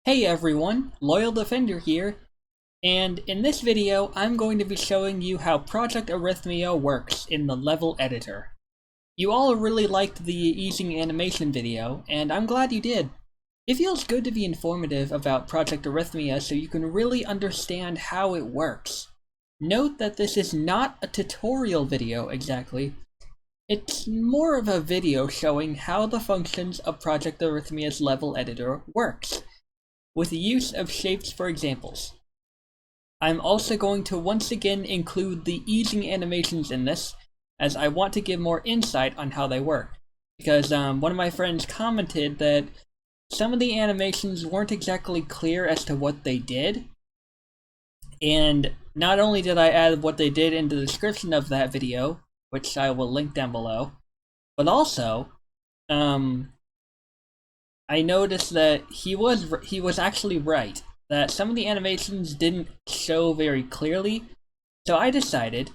Hey everyone, Loyal Defender here, and in this video I'm going to be showing you how Project Arrhythmia works in the level editor. You all really liked the easing animation video, and I'm glad you did. It feels good to be informative about Project Arrhythmia so you can really understand how it works. Note that this is not a tutorial video exactly. It's more of a video showing how the functions of Project Arrhythmia's level editor works, with the use of shapes for examples. I'm also going to once again include the easing animations in this, as I want to give more insight on how they work. Because one of my friends commented that some of the animations weren't exactly clear as to what they did, and not only did I add what they did in the description of that video, which I will link down below, but also, I noticed that he was actually right, that some of the animations didn't show very clearly, so I decided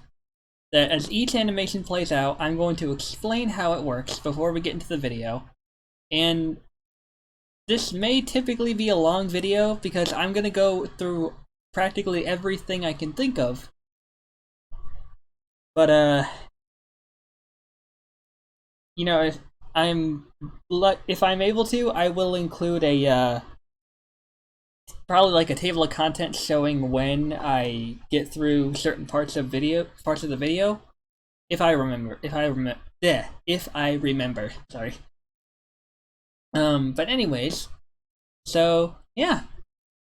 that as each animation plays out, I'm going to explain how it works before we get into the video. And this may typically be a long video because I'm going to go through practically everything I can think of. But you know, if I'm able to, I will include a probably like a table of contents showing when I get through certain parts of the video, if I remember. If I remember. Sorry. But anyways, so yeah,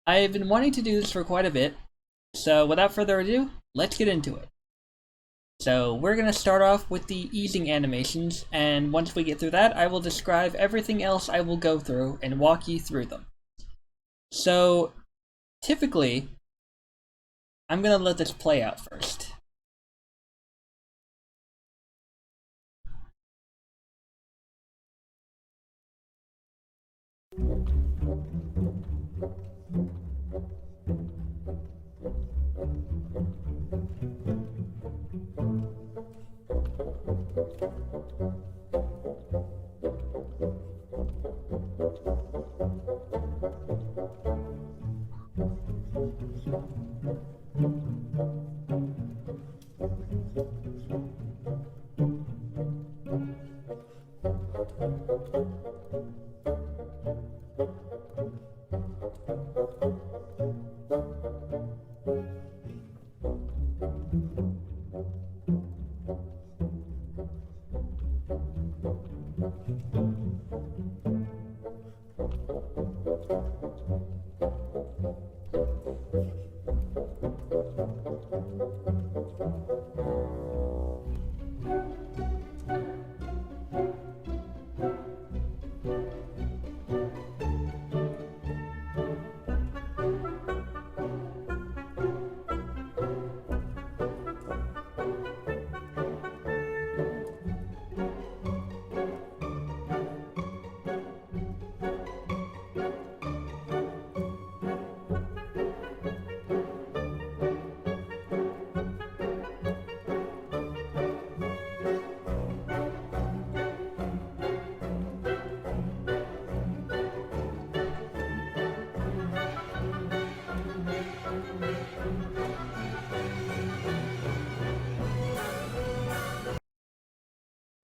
I've been wanting to do this for quite a bit. So without further ado, let's get into it. So we're gonna start off with the easing animations, and once we get through that, I will describe everything else I will go through and walk you through them. So typically, I'm gonna let this play out first.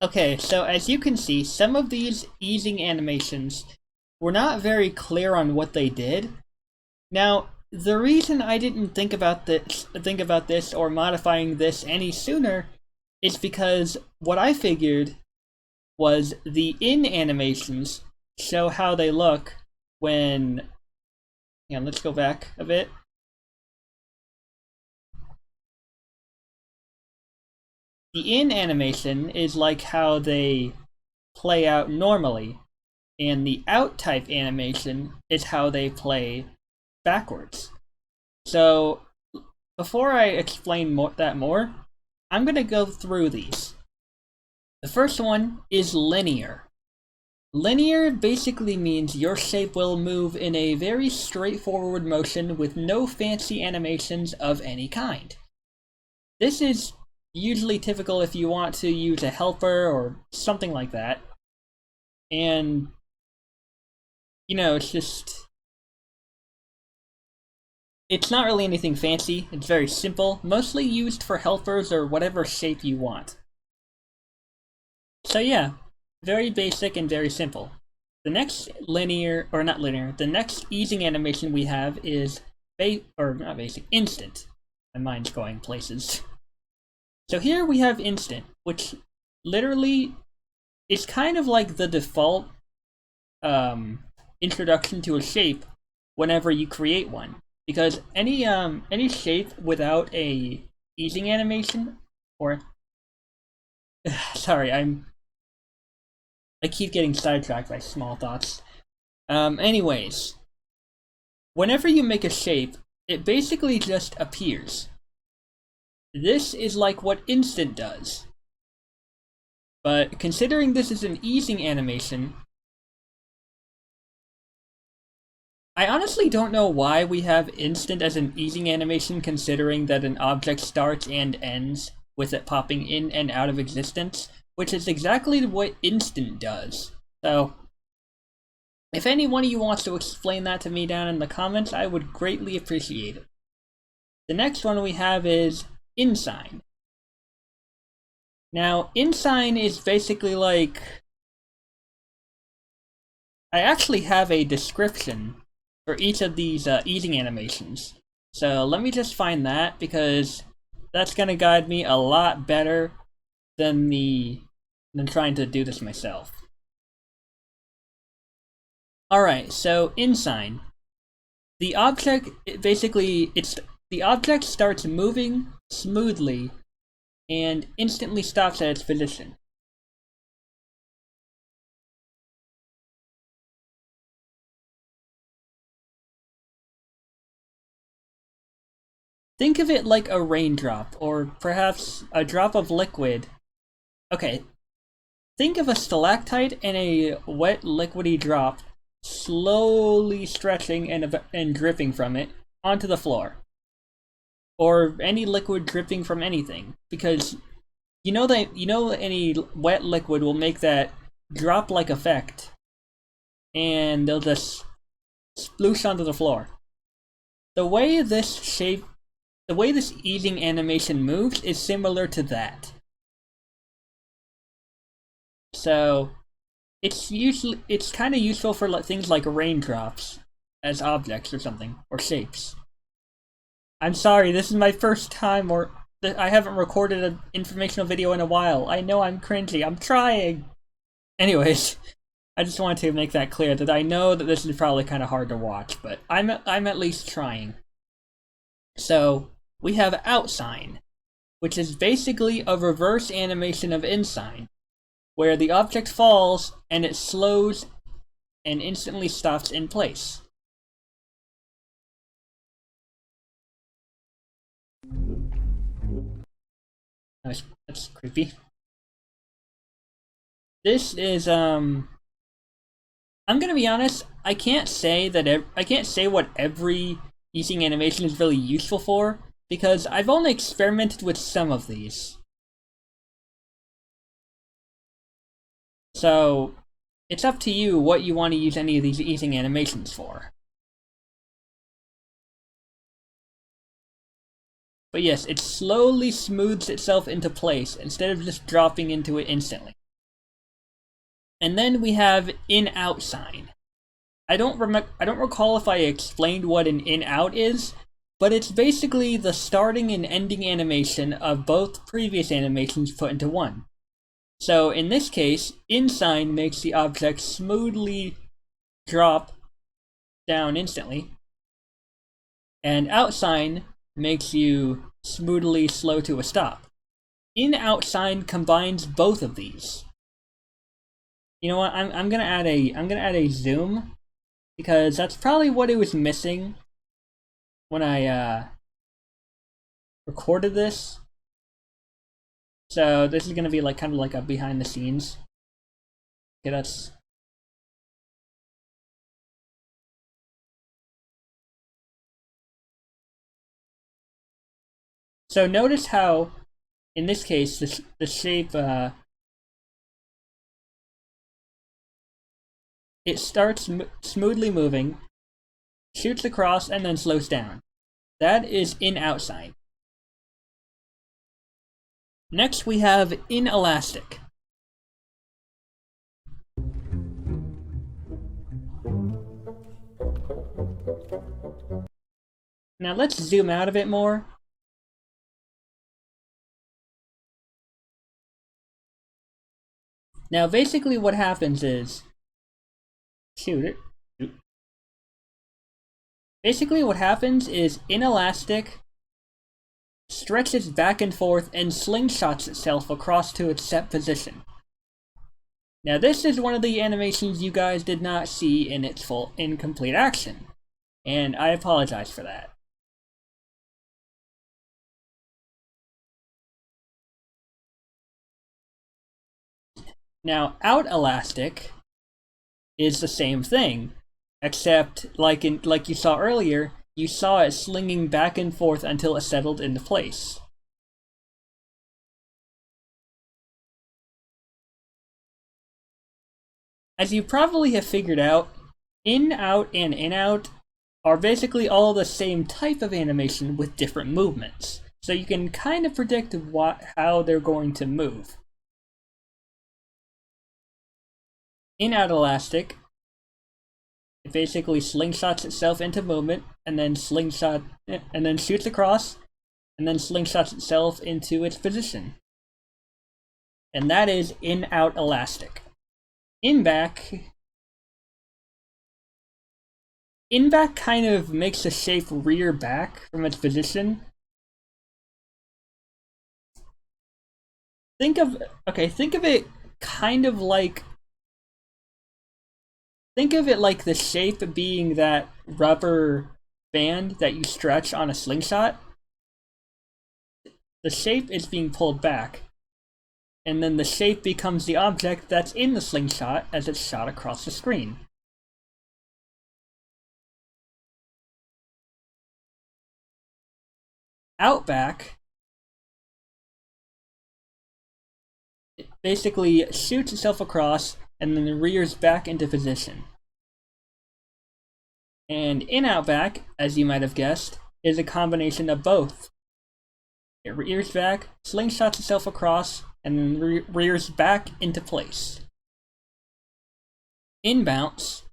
Okay, so as you can see, some of these easing animations were not very clear on what they did. Now, the reason I didn't think about this or modifying this any sooner is because what I figured was the in animations show how they look when, yeah, let's go back a bit. The in animation is like how they play out normally, and the out type animation is how they play backwards. So before I explain that more, I'm going to go through these. The first one is linear. Linear basically means your shape will move in a very straightforward motion with no fancy animations of any kind. This is usually typical if you want to use a helper or something like that. And, you know, it's just It's not really anything fancy, it's very simple, mostly used for helpers or whatever shape you want. So yeah, very basic and very simple. The next linear, or not linear, the next easing animation we have is not basic, instant. My mind's going places. So here we have instant, which literally is kind of like the default introduction to a shape whenever you create one. Because any shape without a easing animation, or sorry, I keep getting sidetracked by small thoughts. Anyways, whenever you make a shape, it basically just appears. This is like what instant does. But considering this is an easing animation, I honestly don't know why we have instant as an easing animation, considering that an object starts and ends with it popping in and out of existence, which is exactly what instant does. So, if any one of you wants to explain that to me down in the comments, I would greatly appreciate it. The next one we have is InSign. Now, InSign is basically like... I actually have a description for each of these easing animations. So let me just find that, because that's gonna guide me a lot better than trying to do this myself. Alright, so InSign. The object the object starts moving smoothly and instantly stops at its position. Think of it like a raindrop, or perhaps a drop of liquid. Okay, think of a stalactite and a wet liquidy drop slowly stretching and dripping from it onto the floor. Or any liquid dripping from anything. Because you know any wet liquid will make that drop-like effect. And they'll just sploosh onto the floor. The way this easing animation moves is similar to that. So, it's kind of useful for things like raindrops as objects or something, or shapes. I'm sorry, this is my first time, or I haven't recorded an informational video in a while. I know I'm cringy, I'm trying! Anyways, I just wanted to make that clear, that I know that this is probably kind of hard to watch, but I'm at least trying. So, we have OutSign, which is basically a reverse animation of InSign, where the object falls and it slows and instantly stops in place. That's creepy. This is I'm gonna be honest, I can't say what every easing animation is really useful for, because I've only experimented with some of these. So, it's up to you what you want to use any of these easing animations for. But yes, it slowly smooths itself into place instead of just dropping into it instantly. And then we have in-out sign. I don't recall if I explained what an in-out is, but it's basically the starting and ending animation of both previous animations put into one. So in this case, InSign makes the object smoothly drop down instantly, and OutSign makes you smoothly slow to a stop. In-OutSign combines both of these. You know what? I'm gonna add a zoom, because that's probably what it was missing when I recorded this. So this is gonna be like kind of like a behind the scenes. Okay, that's. So notice how, in this case, the shape it starts smoothly moving, shoots across, and then slows down. That is in-out sign. Next we have inelastic. Now let's zoom out a bit more. Now basically what happens is, basically what happens is inelastic stretches back and forth and slingshots itself across to its set position. Now this is one of the animations you guys did not see in its full complete action, and I apologize for that. Now out elastic is the same thing, except like you saw earlier, you saw it slinging back and forth until it settled into place. As you probably have figured out, in-out and in-out are basically all the same type of animation with different movements, so you can kind of predict how they're going to move. In-out elastic, it basically slingshots itself into movement, and then shoots across, and then slingshots itself into its position. And that is in-out elastic. In-back kind of makes the shape rear back from its position. Think of it kind of like, think of it like the shape being that rubber band that you stretch on a slingshot. The shape is being pulled back, and then the shape becomes the object that's in the slingshot as it's shot across the screen. Outback, it basically shoots itself across and then rears back into position. And in-outback, as you might have guessed, is a combination of both. It rears back, slingshots itself across, and then rears back into place. In-bounce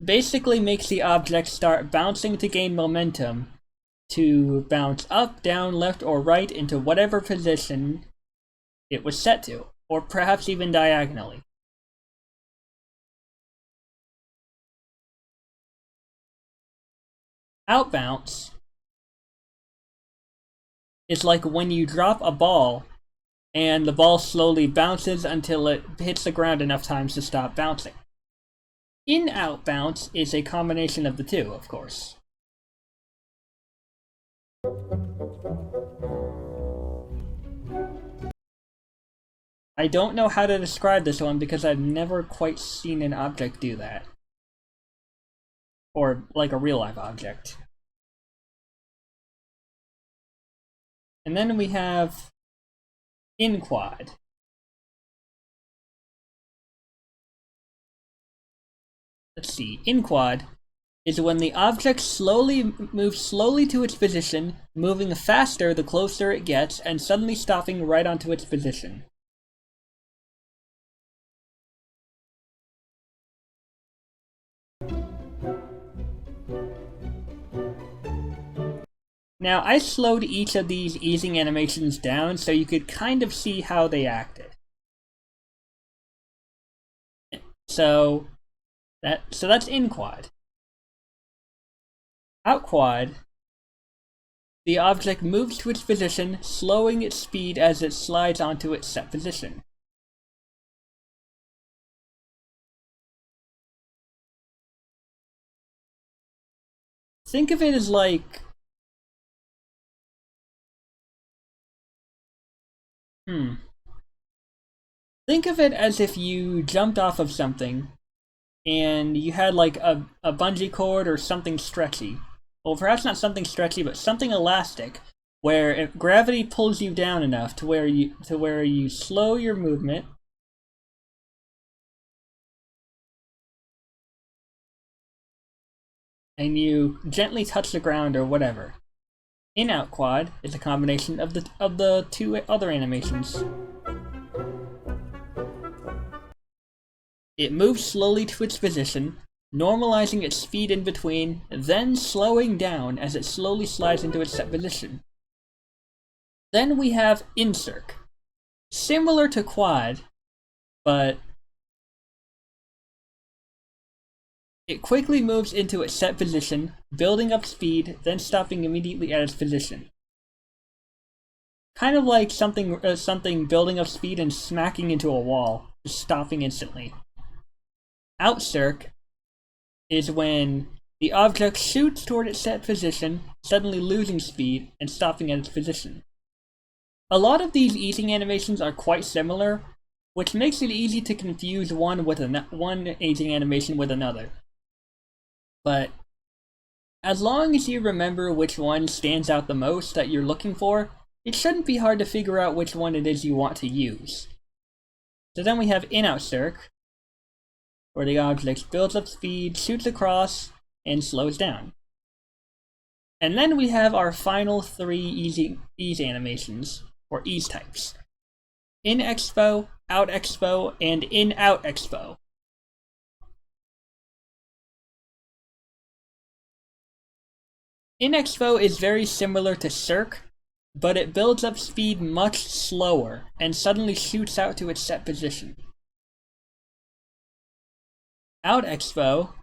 basically makes the object start bouncing to gain momentum, to bounce up, down, left, or right into whatever position it was set to, or perhaps even diagonally. Outbounce is like when you drop a ball and the ball slowly bounces until it hits the ground enough times to stop bouncing. In-out bounce is a combination of the two, of course. I don't know how to describe this one because I've never quite seen an object do that. Or like a real life object. And then we have in-quad. Let's see, in-quad is when the object moves slowly to its position, moving faster the closer it gets, and suddenly stopping right onto its position. Now, I slowed each of these easing animations down so you could kind of see how they acted. So that's in-quad. Out-quad, the object moves to its position, slowing its speed as it slides onto its set position. Think of it as like... Think of it as if you jumped off of something and you had like a bungee cord or something stretchy. Well, perhaps not something stretchy, but something elastic, where if gravity pulls you down enough to where you slow your movement, and you gently touch the ground or whatever. In-out quad is a combination of the two other animations. It moves slowly to its position, normalizing its speed in between, then slowing down as it slowly slides into its set position. Then we have Incirc. Similar to quad, but it quickly moves into its set position, building up speed, then stopping immediately at its position. Kind of like something building up speed and smacking into a wall, just stopping instantly. Outcirc is when the object shoots toward its set position, suddenly losing speed and stopping at its position. A lot of these easing animations are quite similar, which makes it easy to confuse one easing animation with another. But as long as you remember which one stands out the most that you're looking for, it shouldn't be hard to figure out which one it is you want to use. So then we have In-Outcirc, where the object builds up speed, shoots across, and slows down. And then we have our final three ease animations, or ease types. In-Expo, Out-Expo, and In-Out-Expo. In-Expo is very similar to Circ, but it builds up speed much slower and suddenly shoots out to its set position. Out-Expo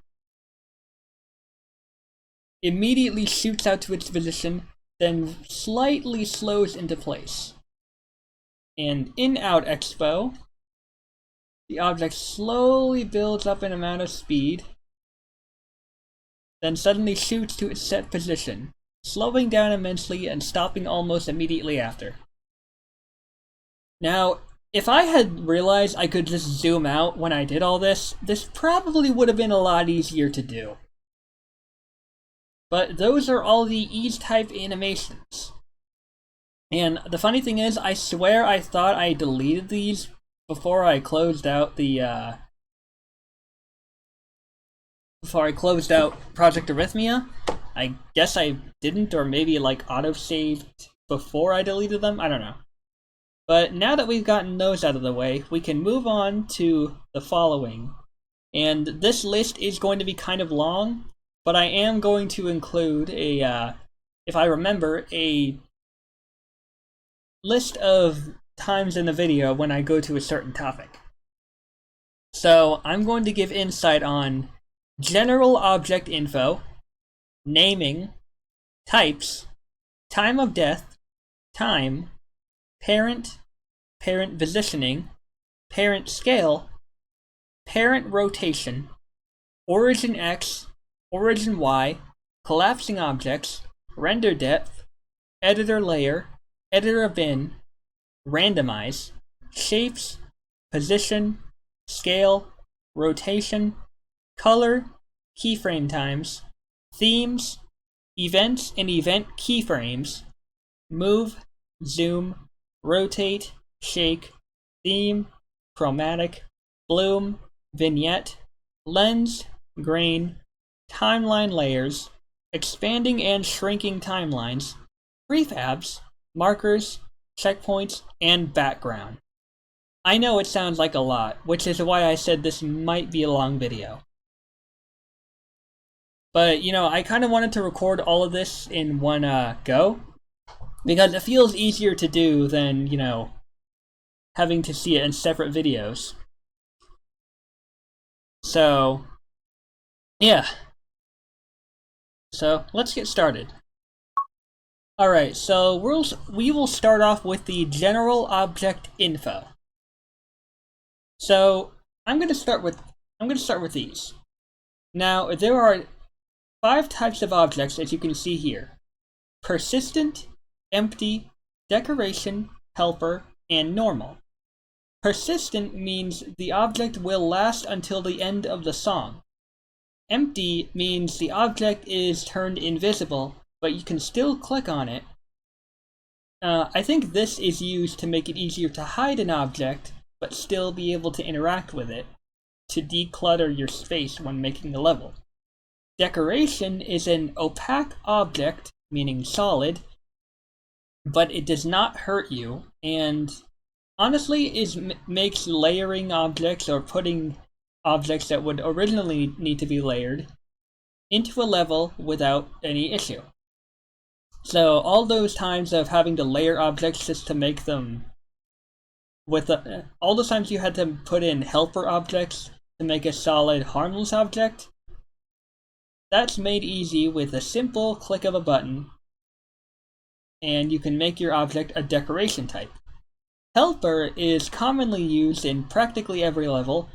immediately shoots out to its position, then slightly slows into place. And In-Out-Expo, the object slowly builds up an amount of speed, then suddenly shoots to its set position, slowing down immensely and stopping almost immediately after. Now, if I had realized I could just zoom out when I did all this, this probably would have been a lot easier to do. But those are all the ease type animations. And the funny thing is, I swear I thought I deleted these before I closed out the Project Arrhythmia. I guess I didn't, or maybe like autosaved before I deleted them, I don't know. But now that we've gotten those out of the way, we can move on to the following. And this list is going to be kind of long, but I am going to include if I remember, a list of times in the video when I go to a certain topic. So I'm going to give insight on general object info, naming, types, time of death, time, parent, parent positioning, parent scale, parent rotation, origin X, origin Y, collapsing objects, render depth, editor layer, editor bin, randomize, shapes, position, scale, rotation, color, keyframe times, themes, events and event keyframes, move, zoom, rotate, shake, theme, chromatic, bloom, vignette, lens, grain, timeline layers, expanding and shrinking timelines, prefabs, markers, checkpoints, and background. I know it sounds like a lot, which is why I said this might be a long video. But, you know, I kind of wanted to record all of this in one go, because it feels easier to do than, you know, having to see it in separate videos. So, yeah. So, let's get started. Alright, so we will start off with the general object info. So, I'm going to start with these. Now, there are 5 types of objects, as you can see here: persistent, empty, decoration, helper, and normal. Persistent means the object will last until the end of the song. Empty means the object is turned invisible, but you can still click on it. I think this is used to make it easier to hide an object, but still be able to interact with it, to declutter your space when making the level. Decoration is an opaque object, meaning solid, but it does not hurt you, and honestly makes layering objects or putting objects that would originally need to be layered into a level without any issue. So all those times of having to layer objects just to make them all those times you had to put in helper objects to make a solid harmless object, that's made easy with a simple click of a button, and you can make your object a decoration type. Helper is commonly used in practically every level,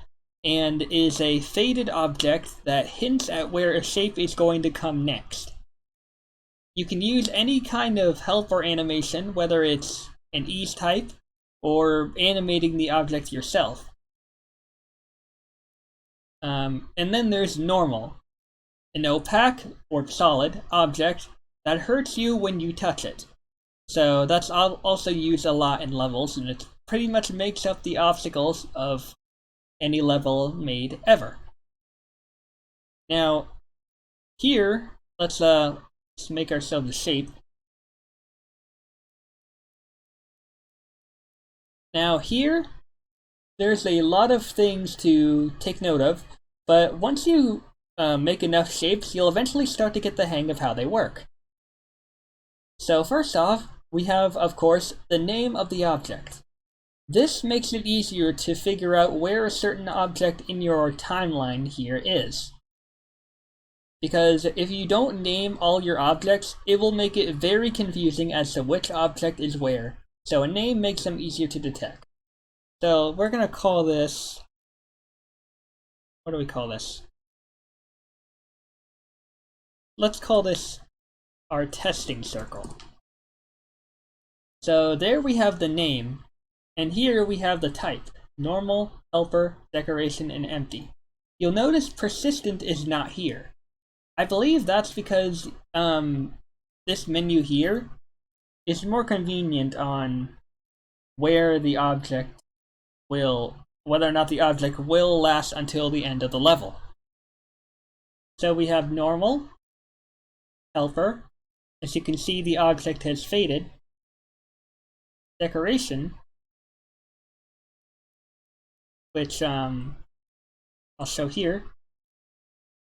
and is a faded object that hints at where a shape is going to come next. You can use any kind of helper animation, whether it's an ease type, or animating the object yourself. And then there's normal, an opaque or solid object that hurts you when you touch it. So that's also used a lot in levels, and it pretty much makes up the obstacles of any level made ever. Now, here, let's make ourselves a shape. Now here, there's a lot of things to take note of, but once you make enough shapes, you'll eventually start to get the hang of how they work. So first off, we have, of course, the name of the object. This makes it easier to figure out where a certain object in your timeline here is. Because if you don't name all your objects, it will make it very confusing as to which object is where. So a name makes them easier to detect. So we're going to call this... What do we call this? Let's call this our testing circle. So there we have the name, and here we have the type: normal, helper, decoration, and empty. You'll notice persistent is not here. I believe that's because this menu here is more convenient on whether or not the object will last until the end of the level. So we have normal, helper. As you can see, the object has faded. Decoration, which I'll show here,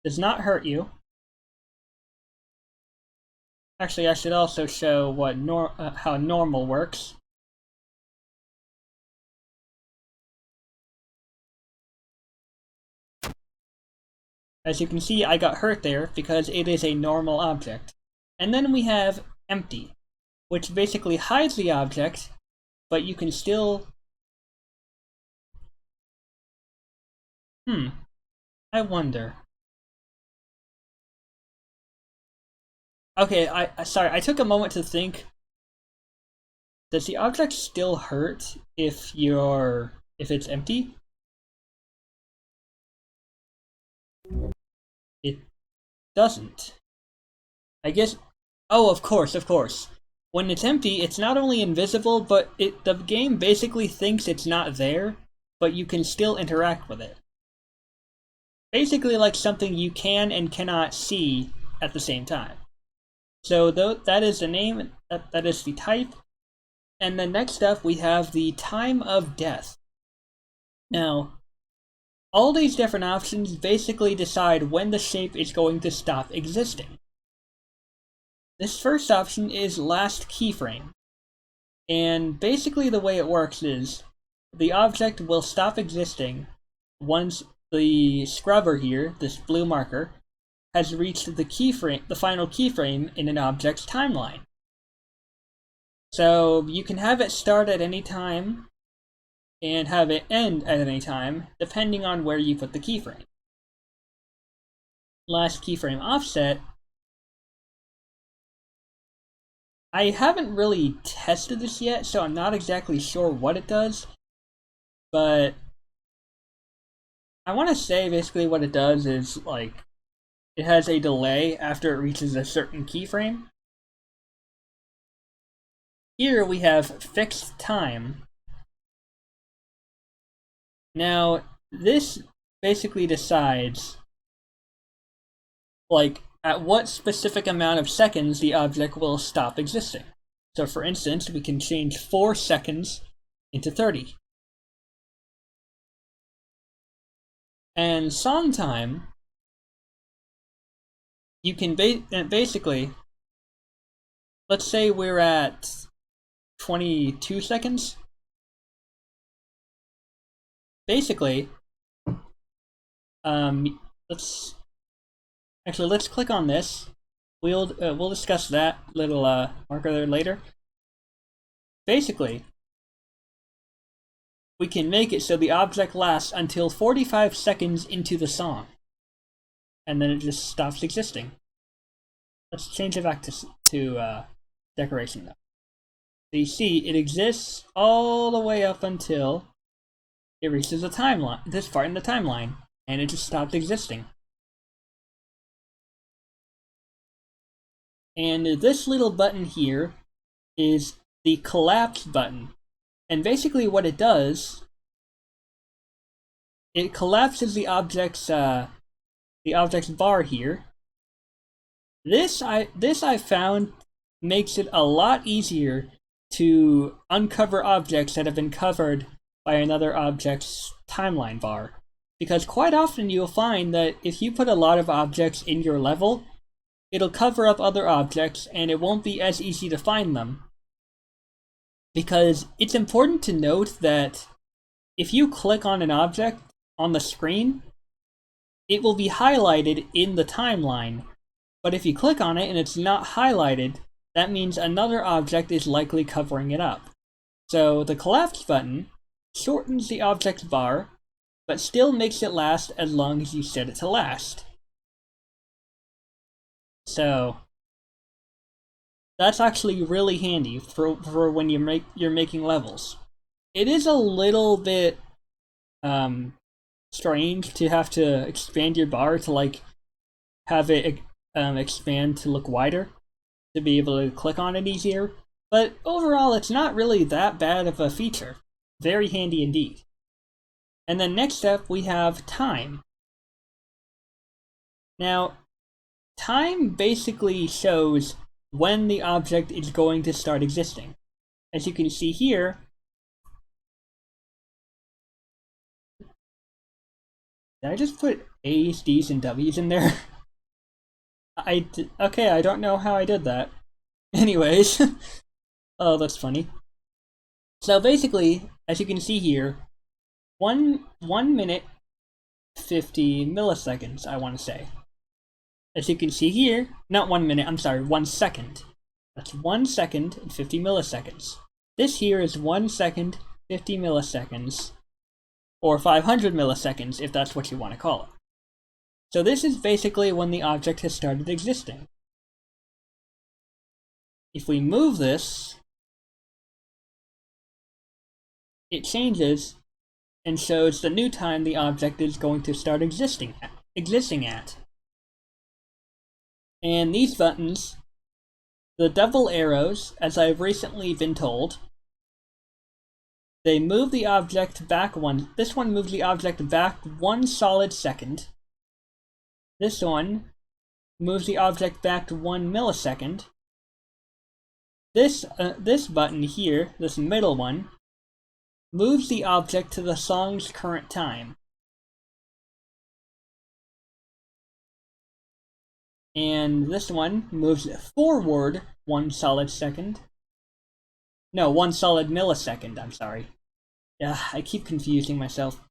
does not hurt you. Actually, I should also show what how normal works. As you can see, I got hurt there because it is a normal object. And then we have empty, which basically hides the object, but you can still... I wonder. Okay, sorry, I took a moment to think. Does the object still hurt if it's empty? It doesn't. I guess... Oh, of course. When it's empty, it's not only invisible, but the game basically thinks it's not there, but you can still interact with it. Basically like something you can and cannot see at the same time. So that is the name, that is the type. And then next up we have the time of death. Now, all these different options basically decide when the shape is going to stop existing. This first option is last keyframe. And basically the way it works is the object will stop existing once the scrubber here, this blue marker, has reached the final keyframe in an object's timeline. So you can have it start at any time and have it end at any time, depending on where you put the keyframe. Last keyframe offset. I haven't really tested this yet, so I'm not exactly sure what it does, but I want to say basically what it does is, like, it has a delay after it reaches a certain keyframe. Here we have fixed time. Now, this basically decides like at what specific amount of seconds the object will stop existing. So for instance, we can change 4 seconds into 30. And song time, you can basically, let's say we're at 22 seconds. Basically, let's click on this. We'll discuss that little marker there later. Basically, we can make it so the object lasts until 45 seconds into the song, and then it just stops existing. Let's change it back to decoration though. So you see, it exists all the way up until it reaches the timeline, this part in the timeline, and it just stopped existing. And this little button here is the collapse button. And basically what it does, it collapses the object's bar here. This I found makes it a lot easier to uncover objects that have been covered by another object's timeline bar. Because quite often you'll find that if you put a lot of objects in your level, it'll cover up other objects and it won't be as easy to find them. Because it's important to note that if you click on an object on the screen, it will be highlighted in the timeline. But if you click on it and it's not highlighted, that means another object is likely covering it up. So the collapse button shortens the object's bar, but still makes it last as long as you set it to last. So that's actually really handy for when you're making levels. It is a little bit strange to have to expand your bar to like have it expand to look wider to be able to click on it easier, but overall it's not really that bad of a feature. Very handy indeed. And then next up we have time. Now, time basically shows when the object is going to start existing. As you can see here, did I just put A's, D's, and W's in there? Okay, I don't know how I did that. Anyways, oh, that's funny. So basically, as you can see here, 1 minute 50 milliseconds, I want to say. As you can see here, not 1 minute, I'm sorry, 1 second. That's 1 second and 50 milliseconds. This here is 1 second, 50 milliseconds, or 500 milliseconds if that's what you want to call it. So this is basically when the object has started existing. If we move this, it changes and shows the new time the object is going to start existing at. And these buttons, the double arrows, as I've recently been told, they move the object back one. This one moves the object back 1 solid second. This one moves the object back to 1 millisecond. This button here, this middle one, moves the object to the song's current time. And this one moves it forward 1 solid second. No, 1 solid millisecond, I'm sorry. Yeah, I keep confusing myself.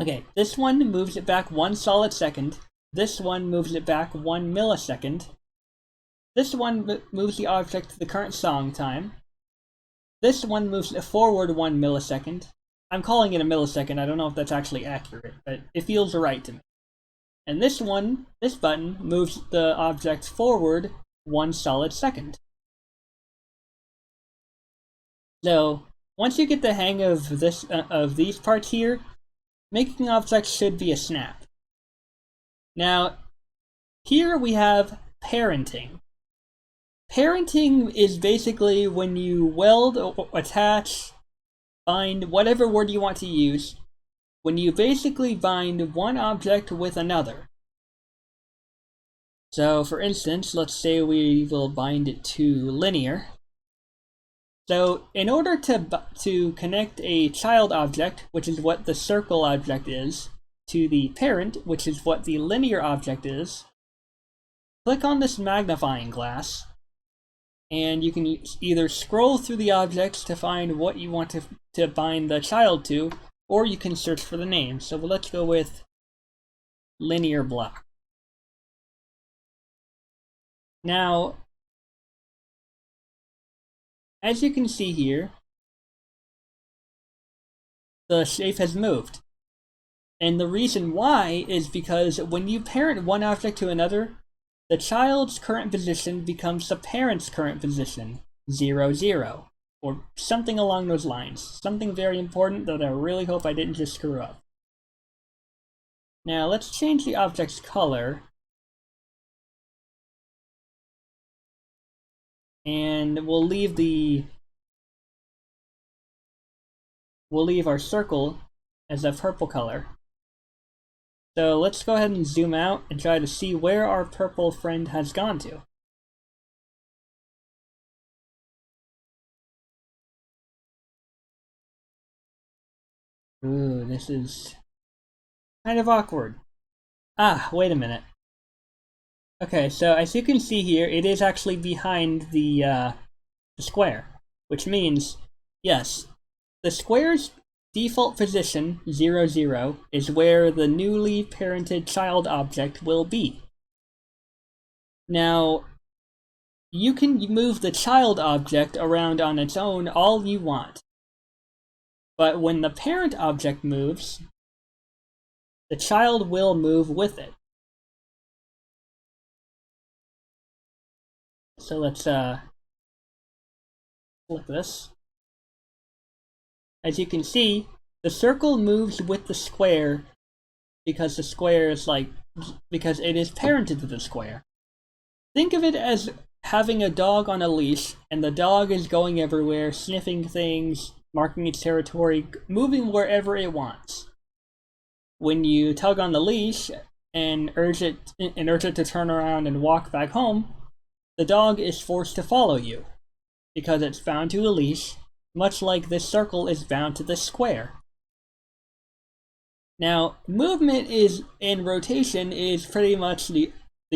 Okay, this one moves it back 1 solid second. This one moves it back 1 millisecond. This one moves the object to the current song time. This one moves it forward 1 millisecond. I'm calling it a millisecond, I don't know if that's actually accurate, but it feels right to me. And this button, moves the object forward 1 solid second. So, once you get the hang of these parts here, making objects should be a snap. Now, here we have parenting. Parenting is basically when you weld, or attach, bind, whatever word you want to use, when you basically bind one object with another. So for instance, let's say we will bind it to linear. So in order to connect a child object, which is what the circle object is, to the parent, which is what the linear object is, click on this magnifying glass, and you can either scroll through the objects to find what you want to bind the child to, or you can search for the name. So let's go with linear block. Now, as you can see here, the shape has moved. And the reason why is because when you parent one object to another, the child's current position becomes the parent's current position, 0, 0, or something along those lines. Something very important that I really hope I didn't just screw up. Now let's change the object's color. And we'll leave our circle as a purple color. So let's go ahead and zoom out and try to see where our purple friend has gone to. Ooh, this is kind of awkward. Ah, wait a minute. Okay, so as you can see here, it is actually behind the square, which means, yes, the square's default position, 0, 0, is where the newly parented child object will be. Now, you can move the child object around on its own all you want. But when the parent object moves, the child will move with it. So let's flip this. As you can see, the circle moves with the square because the square is because it is parented to the square. Think of it as having a dog on a leash, and the dog is going everywhere, sniffing things, marking its territory, moving wherever it wants. When you tug on the leash and urge it to turn around and walk back home, the dog is forced to follow you because it's bound to a leash, much like this circle is bound to this square. Now, movement and rotation is pretty much the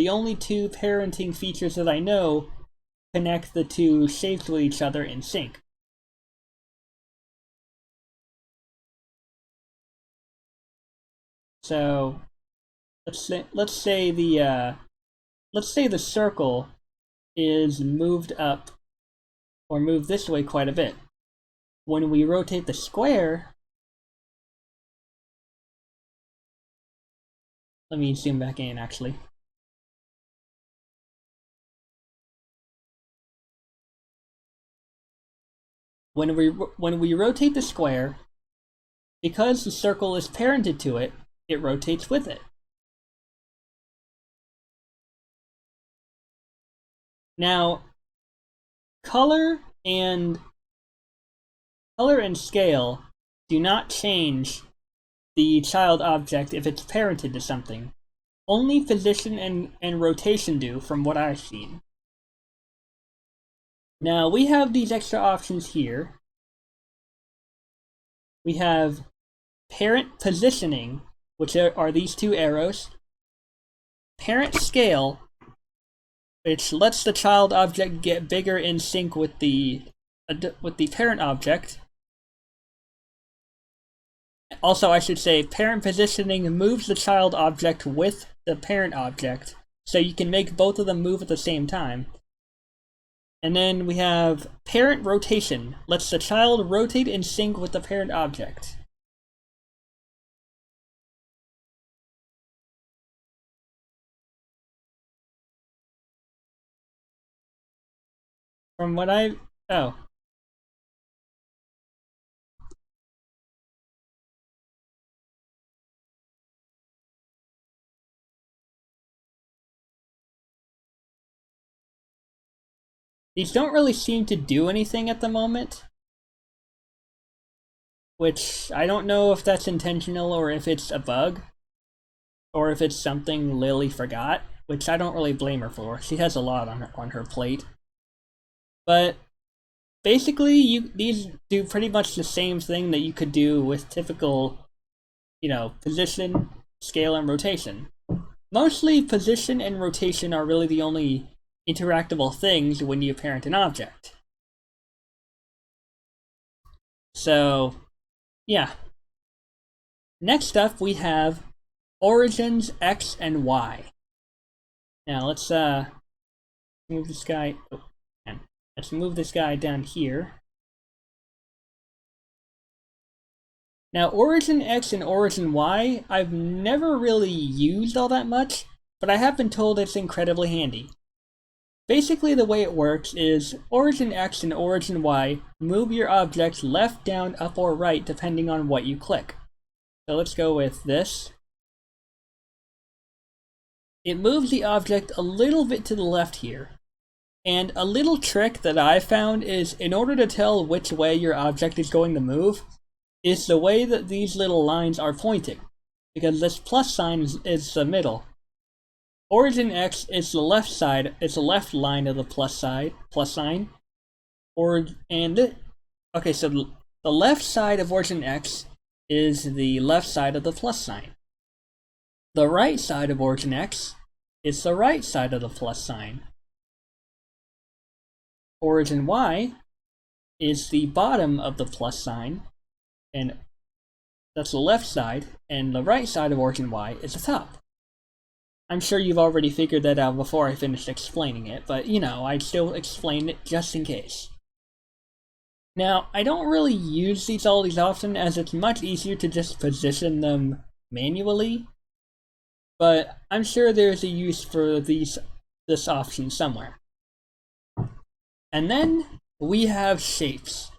only two parenting features that I know connect the two shapes with each other in sync. So let's say the circle is moved up or moved this way quite a bit. When we rotate the square, let me zoom back in actually. When we rotate the square, because the circle is parented to it, it rotates with it. Now, color and scale do not change the child object if it's parented to something. Only position and rotation do, from what I've seen. Now, we have these extra options here. We have parent positioning, which are these two arrows. Parent scale, which lets the child object get bigger in sync with the parent object. Also, I should say, parent positioning moves the child object with the parent object, so you can make both of them move at the same time. And then we have parent rotation, lets the child rotate in sync with the parent object. From what oh. These don't really seem to do anything at the moment, which I don't know if that's intentional or if it's a bug, or if it's something Lily forgot. which I don't really blame her for. She has a lot on her plate. But basically, these do pretty much the same thing that you could do with typical, position, scale, and rotation. Mostly position and rotation are really the only interactable things when you parent an object. So, yeah. Next up, we have origins X and Y. Now let's move this guy. Oh, man. Let's move this guy down here. Now, origin X and origin Y, I've never really used all that much, but I have been told it's incredibly handy. Basically, the way it works is origin X and origin Y move your objects left, down, up, or right depending on what you click. So let's go with this. It moves the object a little bit to the left here. And a little trick that I found is, in order to tell which way your object is going to move, is the way that these little lines are pointing. Because this plus sign is the middle. Origin X is the left side, it's the left line of the plus sign. Okay, so the left side of origin X is the left side of the plus sign. The right side of origin X is the right side of the plus sign. Origin Y is the bottom of the plus sign, and that's the left side, and the right side of origin Y is the top. I'm sure you've already figured that out before I finished explaining it, but I'd still explain it just in case. Now, I don't really use these all these often, as it's much easier to just position them manually, but I'm sure there's a use for this option somewhere. And then we have shapes.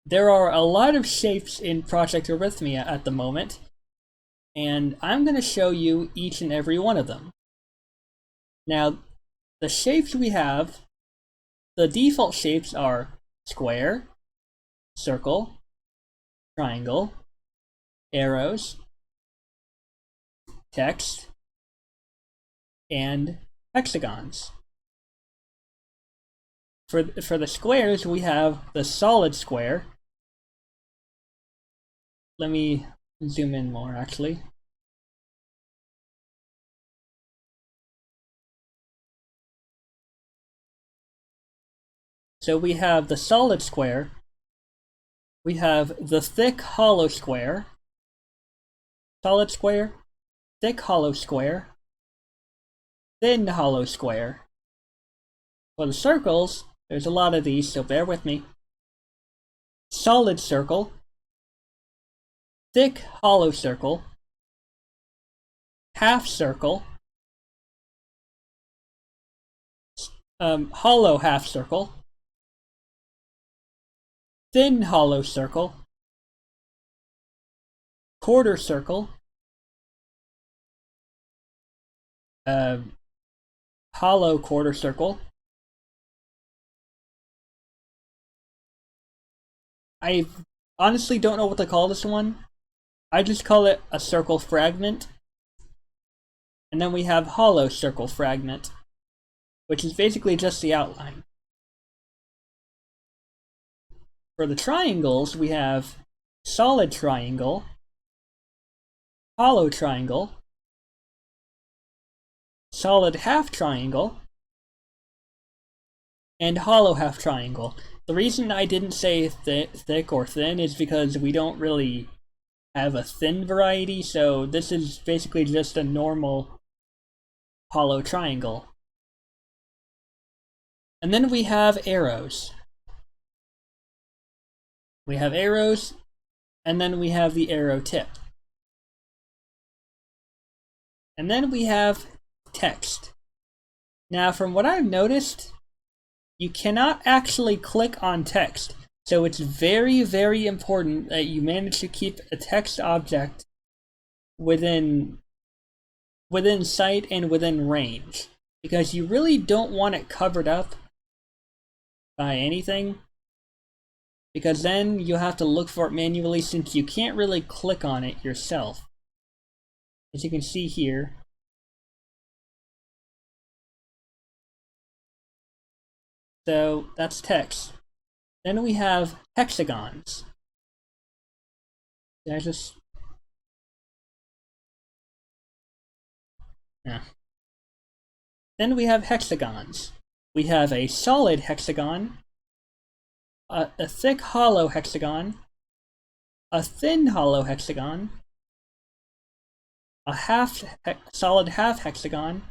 There are a lot of shapes in Project Arrhythmia at the moment, and I'm going to show you each and every one of them. Now, the shapes we have, the default shapes are square, circle, triangle, arrows, text, and hexagons. For the squares, we have the solid square. Let me zoom in more, actually. So we have the solid square, we have the thick hollow square, solid square, thick hollow square, thin hollow square. For the circles, there's a lot of these, so bear with me. Solid circle, thick hollow circle, half circle, hollow half circle, thin hollow circle, quarter circle, hollow quarter circle. I honestly don't know what to call this one. I just call it a circle fragment. And then we have hollow circle fragment, which is basically just the outline. For the triangles, we have solid triangle, hollow triangle, solid half triangle, and hollow half triangle. The reason I didn't say thick or thin is because we don't really have a thin variety, so this is basically just a normal hollow triangle. And then we have arrows. We have arrows, and then we have the arrow tip. And then we have text. Now, from what I've noticed, you cannot actually click on text, so it's very, very important that you manage to keep a text object within sight and within range, because you really don't want it covered up by anything, because then you have to look for it manually since you can't really click on it yourself. As you can see here, So that's text. Then we have hexagons. Did I just... Yeah. Then we have hexagons. We have a solid hexagon, a thick hollow hexagon, a thin hollow hexagon, a solid half hexagon,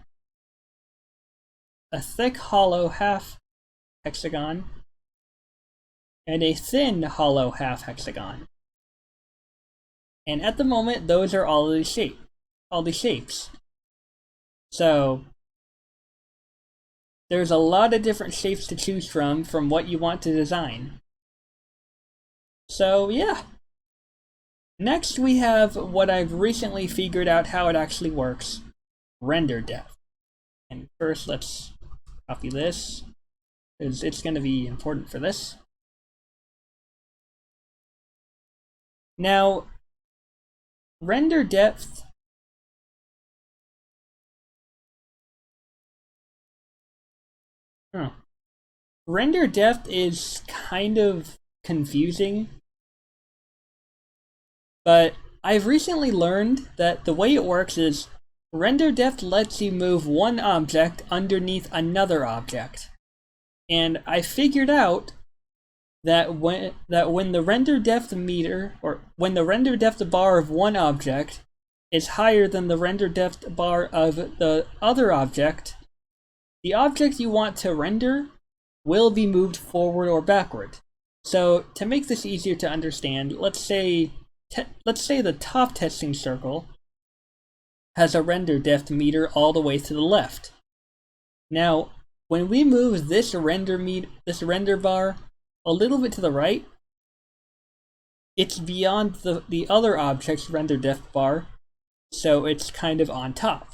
a thick hollow half hexagon, and a thin hollow half hexagon. And at the moment, those are all the shapes. So there's a lot of different shapes to choose from what you want to design. So yeah. Next we have what I've recently figured out how it actually works, render depth. And first let's copy this, because it's going to be important for this. Now, render depth Render depth is kind of confusing, but I've recently learned that the way it works is render depth lets you move one object underneath another object. And I figured out that when the render depth meter, or when the render depth bar of one object is higher than the render depth bar of the other object, the object you want to render will be moved forward or backward. So to make this easier to understand, let's say the top testing circle has a render depth meter all the way to the left. Now, when we move this render bar a little bit to the right, it's beyond the other object's render depth bar, so it's kind of on top.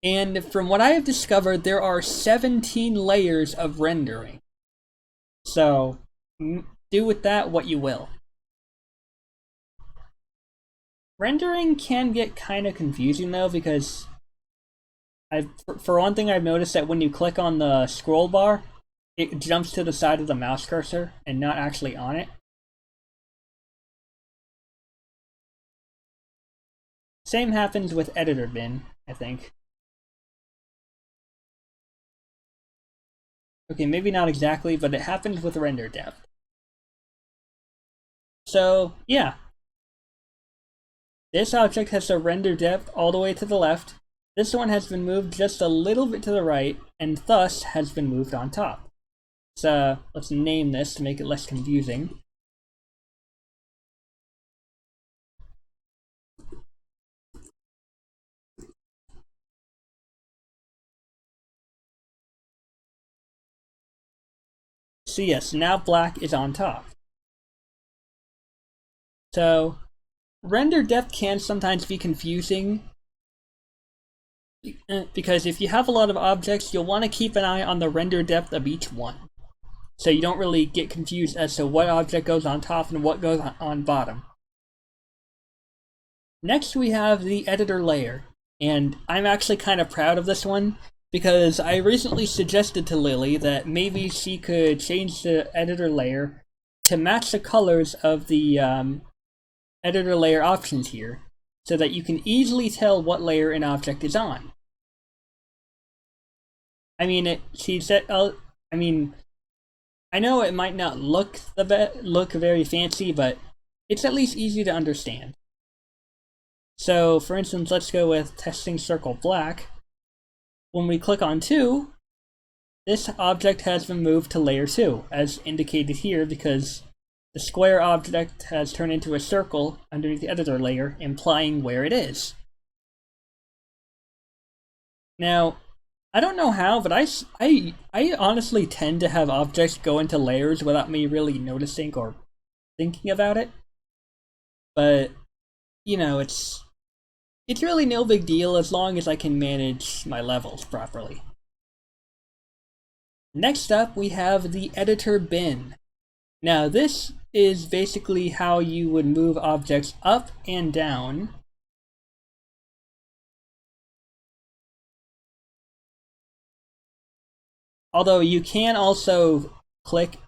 And from what I have discovered, there are 17 layers of rendering. So do with that what you will. Rendering can get kind of confusing though, because for one thing, I've noticed that when you click on the scroll bar, it jumps to the side of the mouse cursor and not actually on it. Same happens with editor bin, I think. Okay, maybe not exactly, but it happens with render depth. So, yeah. This object has a render depth all the way to the left. This one has been moved just a little bit to the right, and thus has been moved on top. So, let's name this to make it less confusing. So yes, now black is on top. So, render depth can sometimes be confusing, because if you have a lot of objects, you'll want to keep an eye on the render depth of each one, so you don't really get confused as to what object goes on top and what goes on bottom. Next we have the editor layer, and I'm actually kind of proud of this one, because I recently suggested to Lily that maybe she could change the editor layer to match the colors of the editor layer options here, so that you can easily tell what layer an object is on. I mean, she said, I mean, I know it might not look very fancy, but it's at least easy to understand. So, for instance, let's go with testing circle black. When we click on 2, this object has been moved to layer 2, as indicated here, because the square object has turned into a circle underneath the editor layer, implying where it is. Now, I don't know how, but I honestly tend to have objects go into layers without me really noticing or thinking about it. But, you know, it's really no big deal as long as I can manage my levels properly. Next up, we have the editor bin. Now, this is basically how you would move objects up and down Although you can also click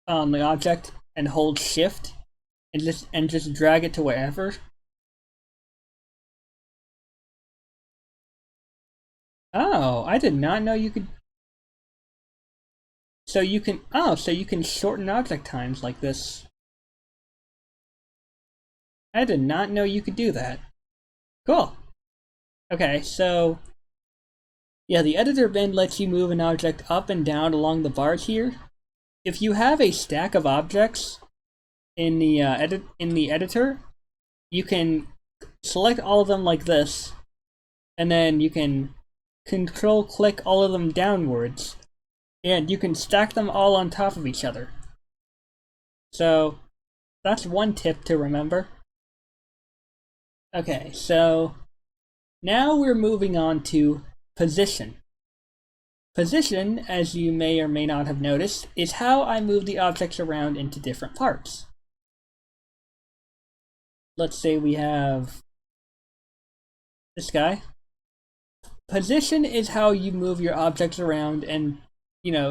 on the object and hold shift and just drag it to wherever. Oh, I did not know you could. So you can shorten object times like this. I did not know you could do that. Cool. Okay, so yeah, the editor bin lets you move an object up and down along the bars here. If you have a stack of objects in the editor, you can select all of them like this, and then you can control click all of them downwards, and you can stack them all on top of each other. So that's one tip to remember. Okay, so now we're moving on to position. Position, as you may or may not have noticed, is how I move the objects around into different parts. Let's say we have this guy. Position is how you move your objects around and,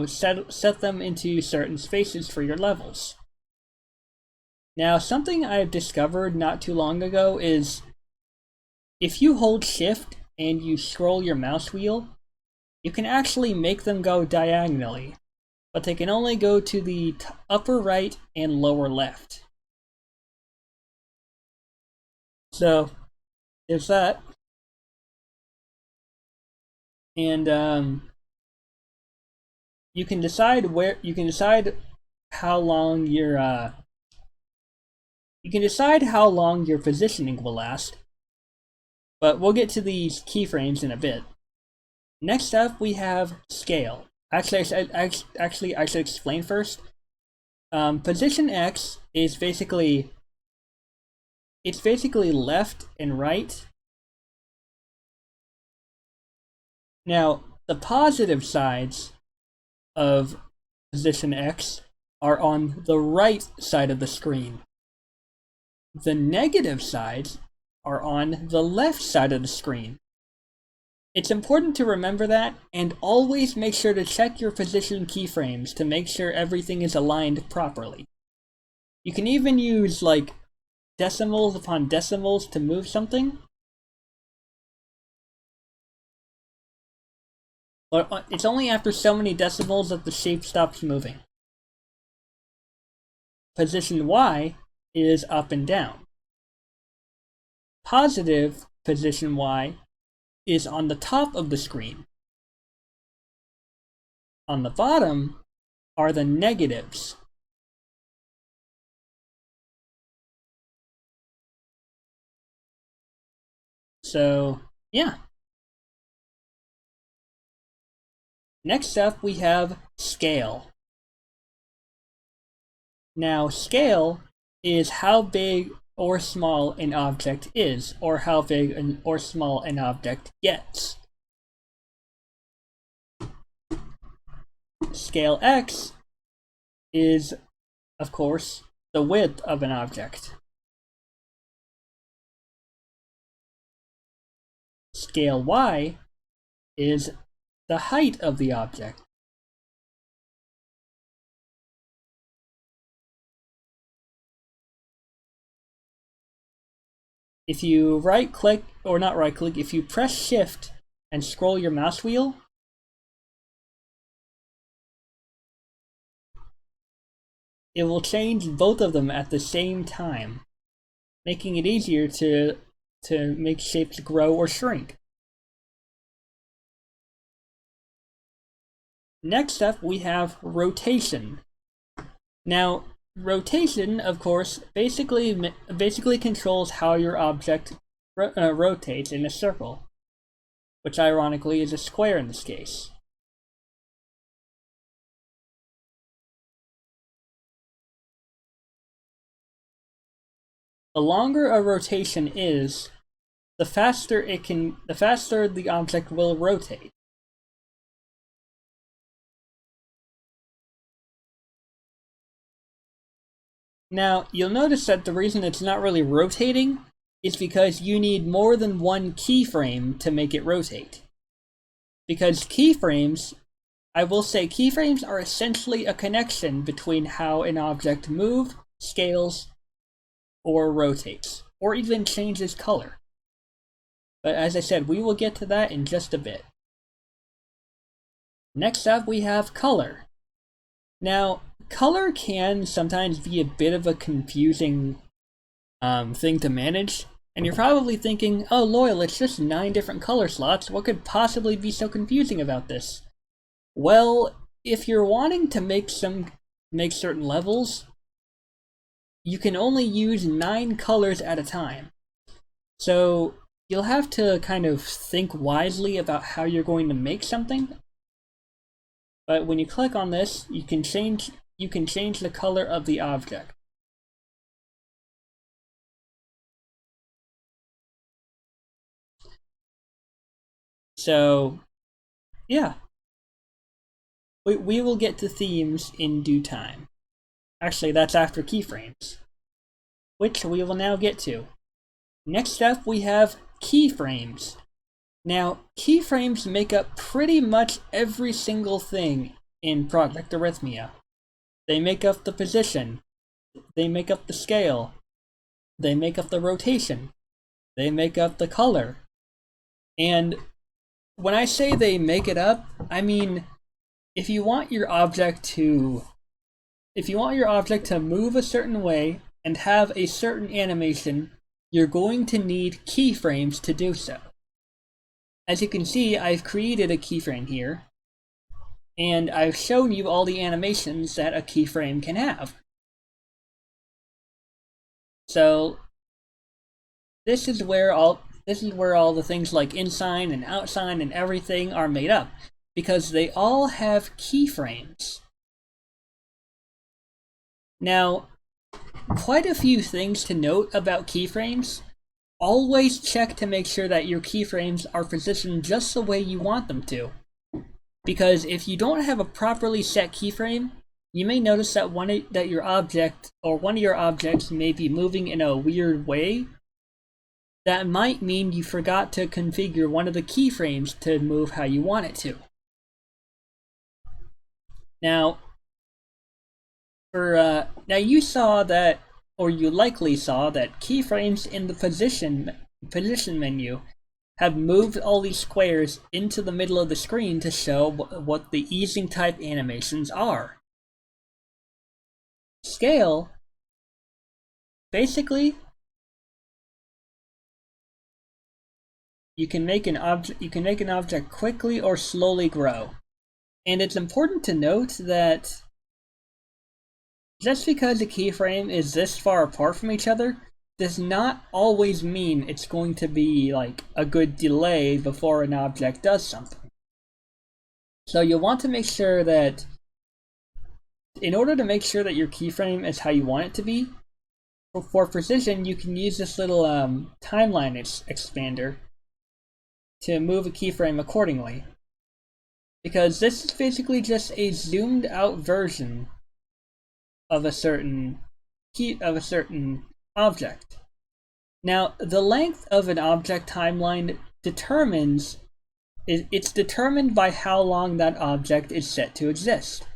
set them into certain spaces for your levels. Now, something I've discovered not too long ago is if you hold shift and you scroll your mouse wheel, you can actually make them go diagonally, but they can only go to the upper right and lower left. So there's that. And you can decide how long your positioning will last. But we'll get to these keyframes in a bit. Next up, we have scale. Actually, I should explain first. Position X is basically left and right. Now, the positive sides of position X are on the right side of the screen. The negative sides are on the left side of the screen. It's important to remember that, and always make sure to check your position keyframes to make sure everything is aligned properly. You can even use like decimals upon decimals to move something. But it's only after so many decimals that the shape stops moving. Position Y is up and down. Positive position Y is on the top of the screen. On the bottom are the negatives. So, yeah. Next up, we have scale. Now, scale is how big or small an object is, or how big or small an object gets. Scale X is, of course, the width of an object. Scale Y is the height of the object. If you right-click, or not right-click, if you press Shift and scroll your mouse wheel, it will change both of them at the same time, making it easier to make shapes grow or shrink. Next up, we have rotation. Now, rotation, of course, basically controls how your object rotates in a circle, which ironically is a square in this case. The longer a rotation is, the faster the object will rotate. Now, you'll notice that the reason it's not really rotating is because you need more than one keyframe to make it rotate. Because keyframes I will say keyframes are essentially a connection between how an object moves, scales, or rotates, or even changes color. But as I said, we will get to that in just a bit. Next up, we have color. Now, color can sometimes be a bit of a confusing thing to manage, and you're probably thinking, oh Loyal, it's just 9 different color slots, what could possibly be so confusing about this? Well, if you're wanting to make certain levels, you can only use 9 colors at a time. So you'll have to kind of think wisely about how you're going to make something. But when you click on this, you can change the color of the object. So yeah, we will get to themes in due time. Actually, that's after keyframes, which we will now get to. Next up, we have keyframes. Now, keyframes make up pretty much every single thing in Project Arrhythmia. They make up the position, they make up the scale, they make up the rotation, they make up the color. And when I say they make it up, I mean if you want your object to move a certain way and have a certain animation, you're going to need keyframes to do so. As you can see, I've created a keyframe here, and I've shown you all the animations that a keyframe can have. So this is where all the things like insign and outsign and everything are made up, because they all have keyframes. Now, quite a few things to note about keyframes. Always check to make sure that your keyframes are positioned just the way you want them to. Because if you don't have a properly set keyframe, you may notice that one of your objects may be moving in a weird way. That might mean you forgot to configure one of the keyframes to move how you want it to. Now, you saw that, or you likely saw that keyframes in the position menu have moved all these squares into the middle of the screen to show what the easing type animations are. Scale, basically, you can make an object quickly or slowly grow. And it's important to note that just because a keyframe is this far apart from each other does not always mean it's going to be like a good delay before an object does something. So you'll want to make sure that, in order to make sure that your keyframe is how you want it to be, for precision you can use this little timeline expander to move a keyframe accordingly. Because this is basically just a zoomed out version of a certain object. Now, the length of an object timeline it's determined by how long that object is set to exist.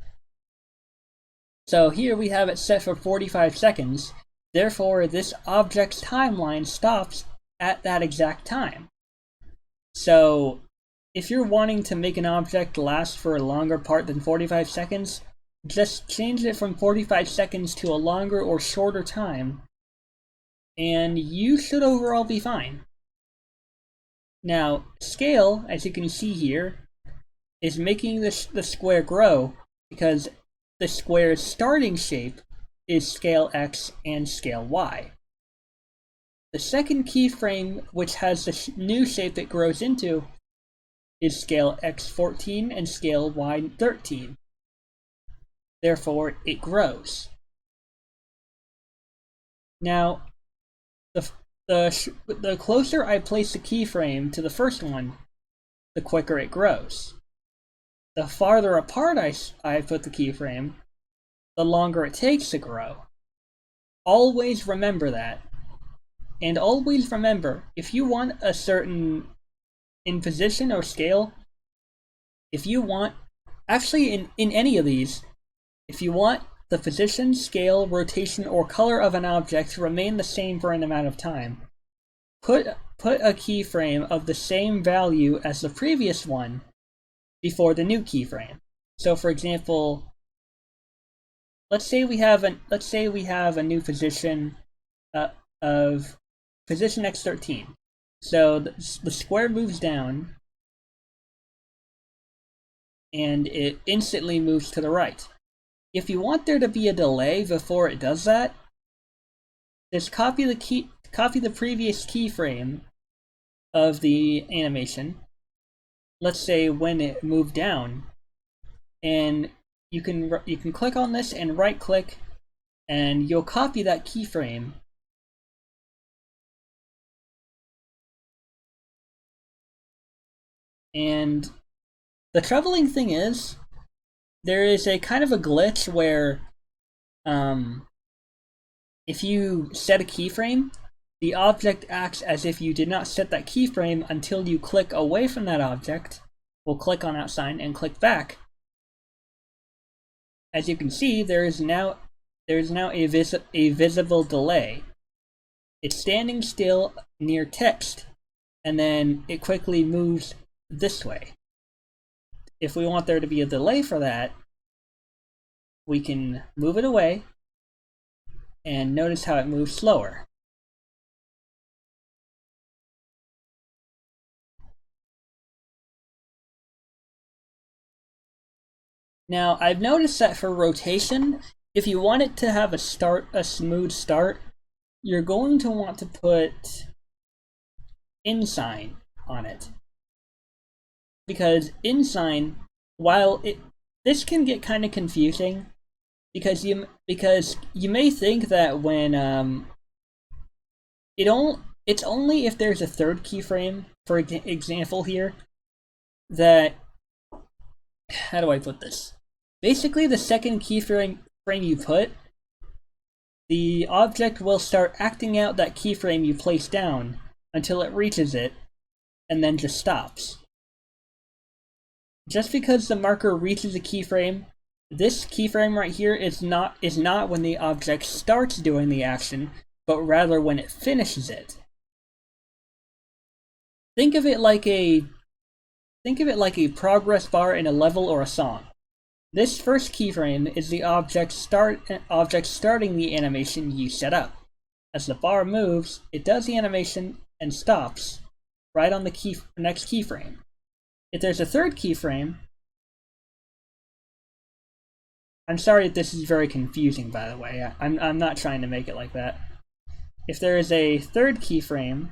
So here we have it set for 45 seconds, therefore this object's timeline stops at that exact time. So if you're wanting to make an object last for a longer part than 45 seconds, just change it from 45 seconds to a longer or shorter time, and you should overall be fine. Now, scale, as you can see here, is making the square grow, because the square's starting shape is scale X and scale Y. The second keyframe, which has the new shape it grows into, is scale X14 and scale Y13. Therefore, it grows. Now, the closer I place the keyframe to the first one, the quicker it grows. The farther apart I put the keyframe, the longer it takes to grow. Always remember that. And always remember, if you want a certain, in position or scale, if you want actually in any of these, if you want the position, scale, rotation, or color of an object to remain the same for an amount of time, put a keyframe of the same value as the previous one before the new keyframe. So for example, let's say we have a new position of position x13. So the square moves down and it instantly moves to the right. If you want there to be a delay before it does that, just copy the previous keyframe of the animation. Let's say when it moved down, and you can click on this and right click, and you'll copy that keyframe. And the troubling thing is, there is a kind of a glitch where if you set a keyframe, the object acts as if you did not set that keyframe until you click away from that object. We'll click on that sign and click back. As you can see, there is now a visible delay. It's standing still near text, and then it quickly moves this way. If we want there to be a delay for that, we can move it away, and notice how it moves slower. Now, I've noticed that for rotation, if you want it to have a smooth start, you're going to want to put InSign on it. Because InSign, while this can get kind of confusing, because you may think that when it's only if there's a third keyframe, for example here, that, how do I put this? Basically, the second keyframe you put, the object will start acting out that keyframe you placed down until it reaches it, and then just stops. Just because the marker reaches a keyframe, this keyframe right here is not when the object starts doing the action, but rather when it finishes it. Think of it like a progress bar in a level or a song. This first keyframe is the object starting the animation you set up. As the bar moves, it does the animation and stops right on the next keyframe. If there's a third keyframe, I'm sorry if this is very confusing, by the way. I'm not trying to make it like that. If there is a third keyframe,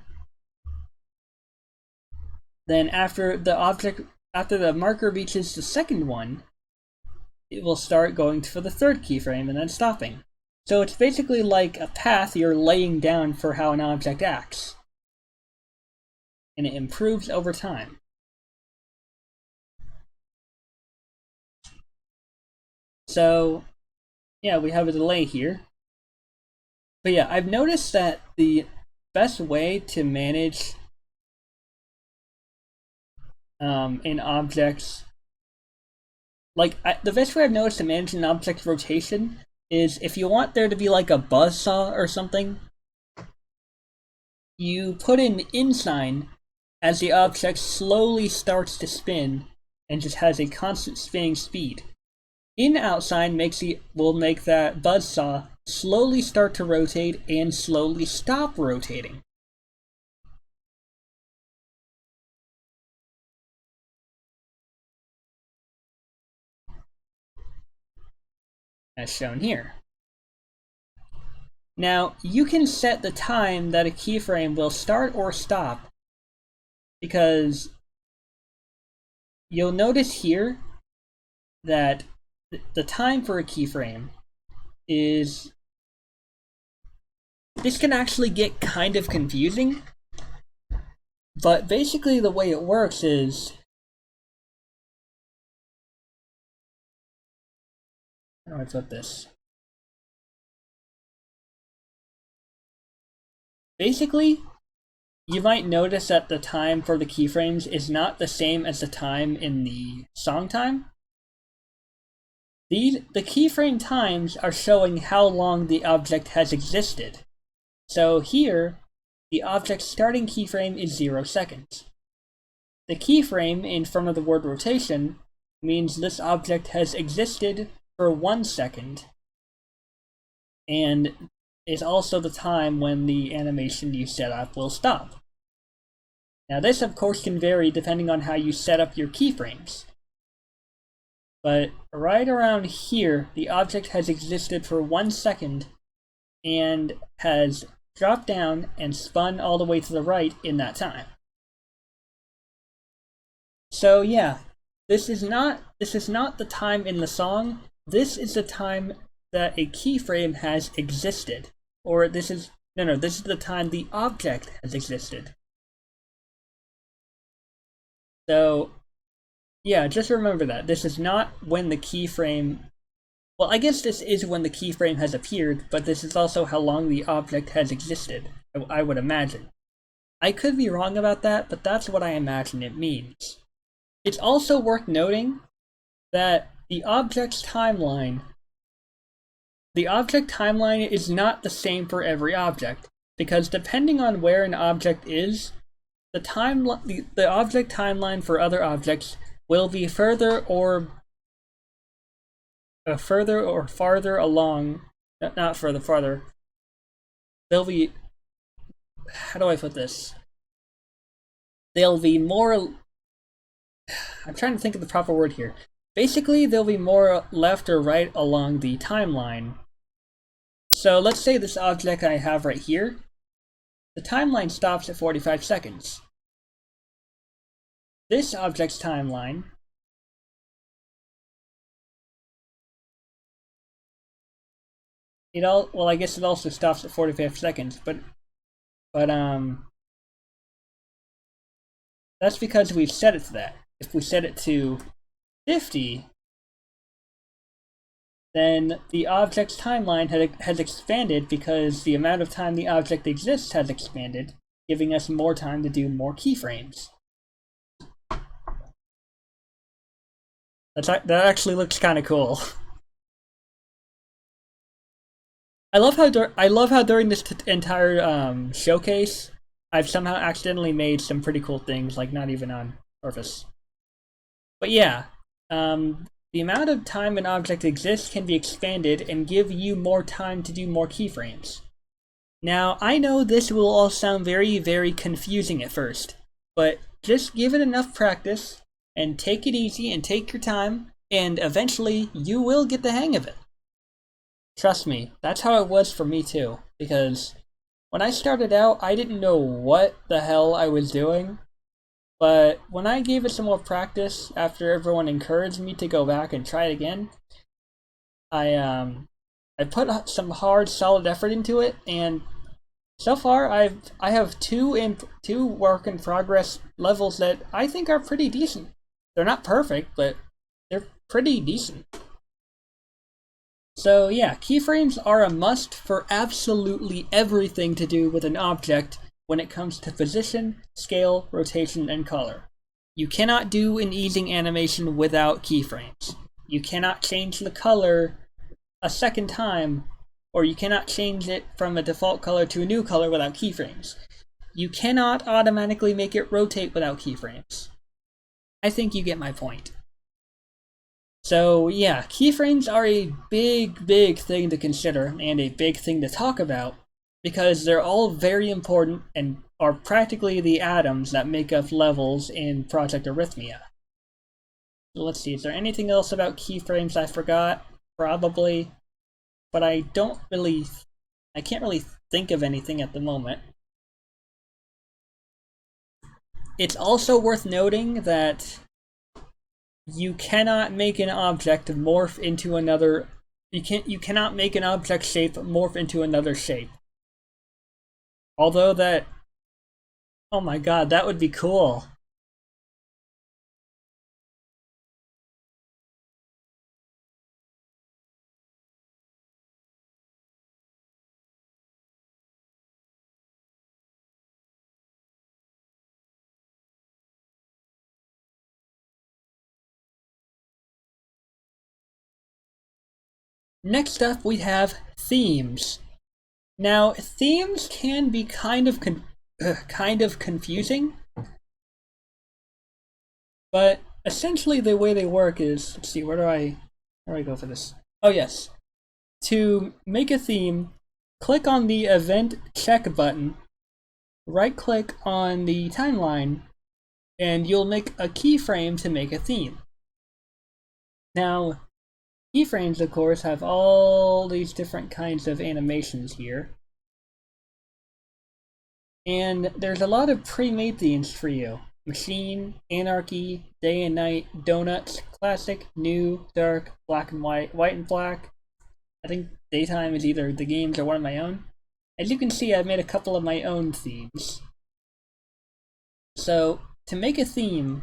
then after the marker reaches the second one, it will start going for the third keyframe and then stopping. So it's basically like a path you're laying down for how an object acts. And it improves over time. So, yeah, we have a delay here. But yeah, I've noticed that the best way to manage in objects, the best way I've noticed to manage an object's rotation is if you want there to be like a buzzsaw or something, you put an InSign as the object slowly starts to spin and just has a constant spinning speed. InOutSign will make that buzzsaw slowly start to rotate and slowly stop rotating. As shown here. Now, you can set the time that a keyframe will start or stop, because you'll notice here that the time for a keyframe is... This can actually get kind of confusing, but basically the way it works is... How do I put this? Basically, you might notice that the time for the keyframes is not the same as the time in the song time. the keyframe times are showing how long the object has existed. So here, the object's starting keyframe is 0 seconds. The keyframe in front of the word rotation means this object has existed for 1 second, and is also the time when the animation you set up will stop. Now this of course can vary depending on how you set up your keyframes. But right around here, the object has existed for 1 second and has dropped down and spun all the way to the right in that time. So yeah, this is not the time in the song. This is the time that a keyframe has existed. Or this is the time the object has existed. So yeah, just remember that. This is not when the keyframe... Well, I guess this is when the keyframe has appeared, but this is also how long the object has existed, I would imagine. I could be wrong about that, but that's what I imagine it means. It's also worth noting that the object timeline is not the same for every object, because depending on where an object is, the object timeline for other objects will be further or farther along. Not farther. They'll be... How do I put this? They'll be more... I'm trying to think of the proper word here. Basically, they'll be more left or right along the timeline. So let's say this object I have right here. The timeline stops at 45 seconds. This object's timeline well, I guess it also stops at 45 seconds, but that's because we've set it to that. If we set it to 50, then the object's timeline has expanded because the amount of time the object exists has expanded, giving us more time to do more keyframes. That actually looks kind of cool. I love how during this entire showcase, I've somehow accidentally made some pretty cool things, like not even on purpose. But yeah, the amount of time an object exists can be expanded and give you more time to do more keyframes. Now, I know this will all sound very, very confusing at first, but just give it enough practice and take it easy and take your time, and eventually you will get the hang of it. Trust me, that's how it was for me too, because when I started out, I didn't know what the hell I was doing, but when I gave it some more practice after everyone encouraged me to go back and try it again, I put some hard, solid effort into it, and so far I have two work in progress levels that I think are pretty decent. They're not perfect, but they're pretty decent. So yeah, keyframes are a must for absolutely everything to do with an object when it comes to position, scale, rotation, and color. You cannot do an easing animation without keyframes. You cannot change the color a second time, or you cannot change it from a default color to a new color without keyframes. You cannot automatically make it rotate without keyframes. I think you get my point. So yeah, keyframes are a big, big thing to consider and a big thing to talk about because they're all very important and are practically the atoms that make up levels in Project Arrhythmia. So let's see, is there anything else about keyframes I forgot? Probably, but I can't really think of anything at the moment. It's also worth noting that you cannot make an object morph into another. You cannot make an object shape morph into another shape. Although that, oh my god, that would be cool. Next up, we have themes. Now, themes can be kind of confusing, but essentially the way they work is, let's see, where do I go for this? Oh yes. To make a theme, click on the event check button, right click on the timeline, and you'll make a keyframe to make a theme. Now, keyframes, of course, have all these different kinds of animations here. And there's a lot of pre-made themes for you. Machine, Anarchy, Day and Night, Donuts, Classic, New, Dark, Black and White, White and Black. I think Daytime is either the games or one of my own. As you can see, I've made a couple of my own themes. So, to make a theme,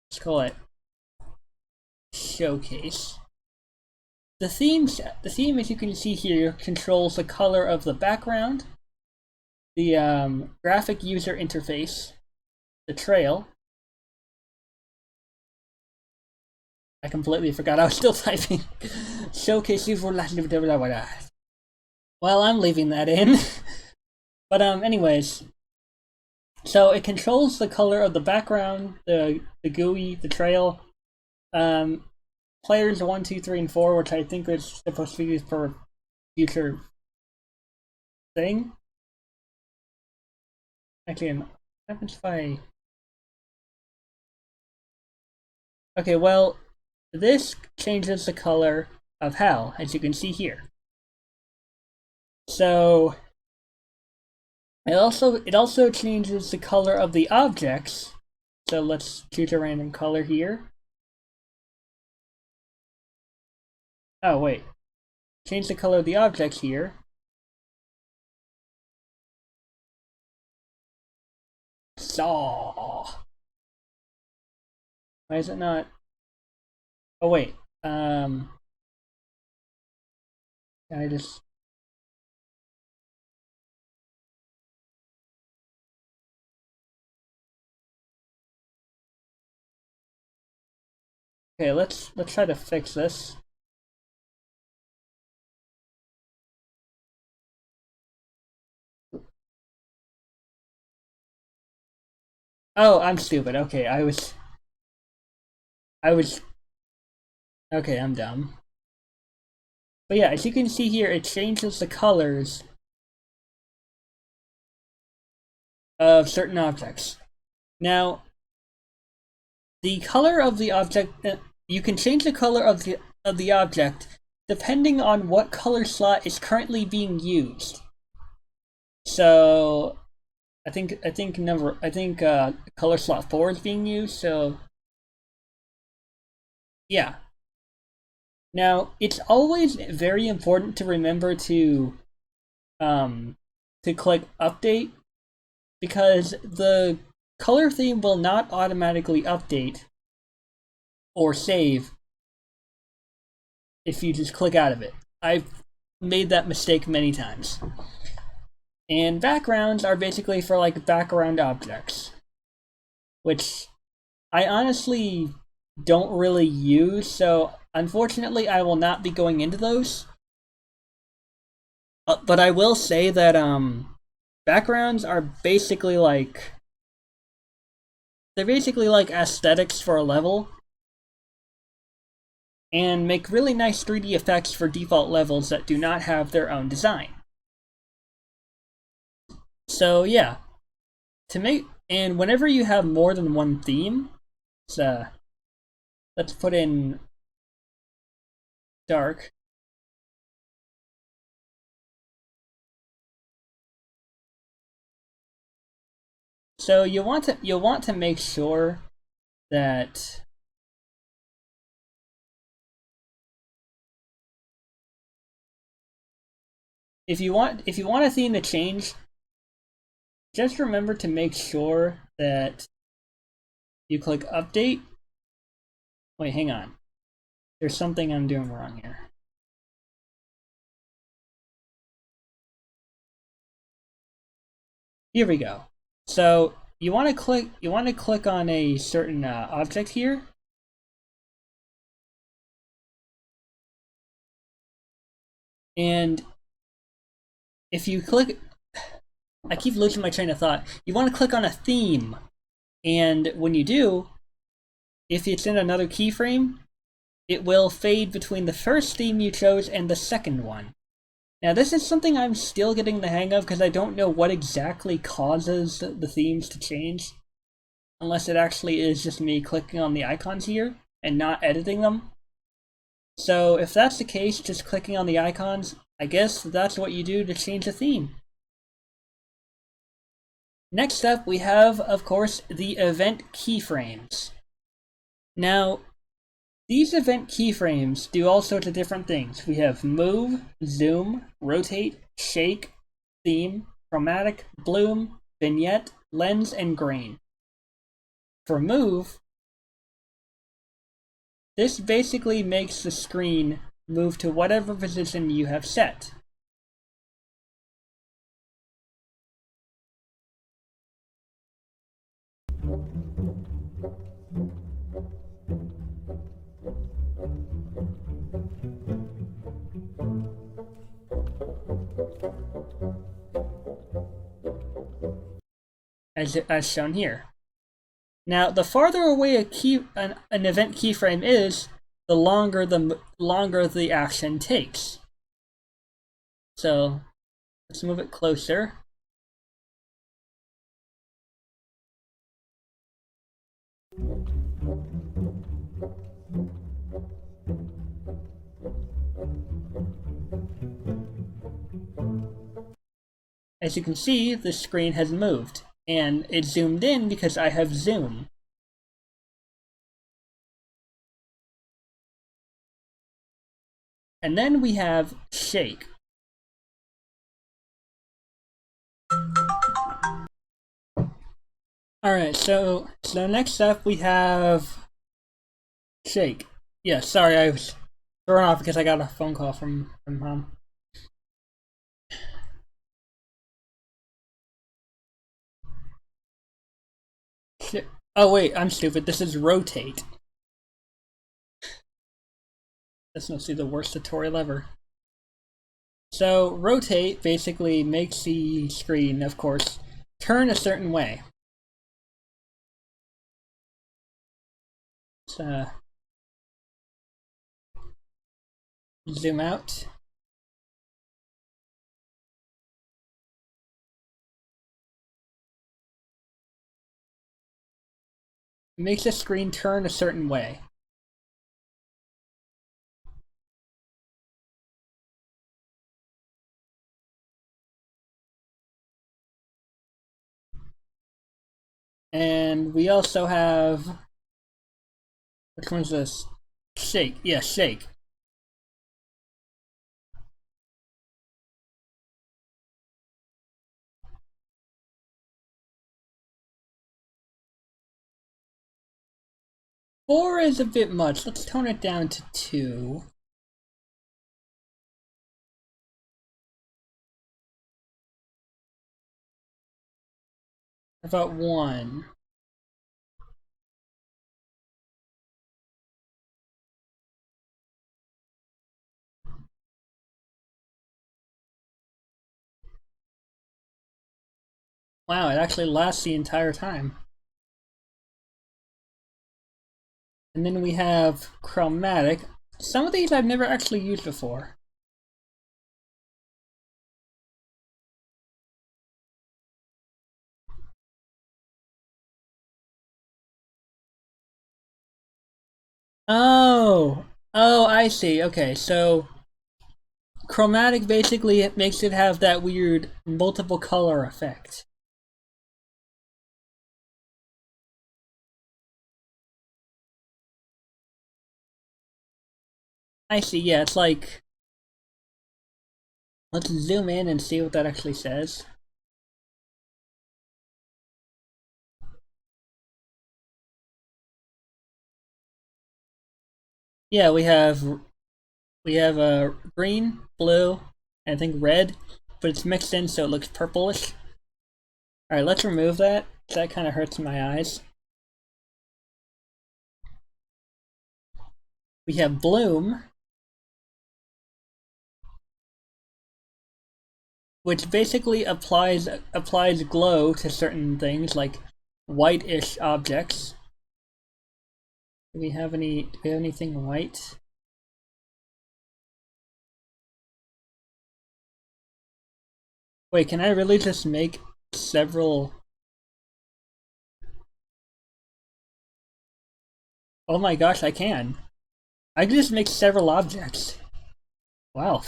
let's call it Showcase. The theme, as you can see here, controls the color of the background, the graphic user interface, the trail. I completely forgot I was still typing. Showcase for well, I'm leaving that in. But anyways, so it controls the color of the background, the GUI, the trail. Players 1, 2, 3, and 4, which I think is supposed to be used for future thing. Actually, what happens if I... Okay, well, this changes the color of Hal, as you can see here. So it also changes the color of the objects. So let's choose a random color here. Oh wait, change the color of the objects here. Saw. Why is it not? Oh wait. Can I just? Okay, let's try to fix this. Oh, I'm stupid. Okay, I was. Okay, I'm dumb. But yeah, as you can see here, it changes the colors of certain objects. Now, the color of the object, you can change the color of the object depending on what color slot is currently being used. So, I think color slot 4 is being used. So, yeah. Now, it's always very important to remember to click update, because the color theme will not automatically update or save if you just click out of it. I've made that mistake many times. And backgrounds are basically for like background objects, which I honestly don't really use, so unfortunately I will not be going into those. But I will say that backgrounds are basically like aesthetics for a level, and make really nice 3D effects for default levels that do not have their own design. So yeah, and whenever you have more than one theme, so let's put in dark. So you'll want to make sure that if you want a theme to change, just remember to make sure that you click update. Wait, hang on. There's something I'm doing wrong here. Here we go. So you want to click on a certain object here. And if you click, I keep losing my train of thought. You want to click on a theme, and when you do, if it's in another keyframe, it will fade between the first theme you chose and the second one. Now this is something I'm still getting the hang of because I don't know what exactly causes the themes to change. Unless it actually is just me clicking on the icons here and not editing them. So if that's the case, just clicking on the icons, I guess that's what you do to change a theme. Next up, we have, of course, the event keyframes. Now, these event keyframes do all sorts of different things. We have move, zoom, rotate, shake, theme, chromatic, bloom, vignette, lens, and grain. For move, this basically makes the screen move to whatever position you have set. As shown here. Now, the farther away an event keyframe is, the longer the action takes. So let's move it closer. As you can see, the screen has moved, and it zoomed in because I have zoom. And then we have shake. Alright, so next up we have shake. Yeah, sorry, I was thrown off because I got a phone call from mom. Oh wait, I'm stupid. This is rotate. This must be the worst tutorial ever. So rotate basically makes the screen, of course, turn a certain way. Let's zoom out. It makes the screen turn a certain way. And we also have, which one's this? Shake. Yeah, shake. Four is a bit much. Let's tone it down to 2. How about 1? Wow, it actually lasts the entire time. And then we have chromatic. Some of these I've never actually used before. Oh, I see. Okay, so chromatic basically makes it have that weird multiple color effect. I see, yeah, it's like, let's zoom in and see what that actually says. Yeah, we have green, blue, and I think red, but it's mixed in so it looks purplish. Alright, let's remove that. That kind of hurts my eyes. We have bloom. which basically applies glow to certain things like white-ish objects. Do we have anything white? Wait, can I really just make several? Oh my gosh, I can. I can just make several objects. Wow.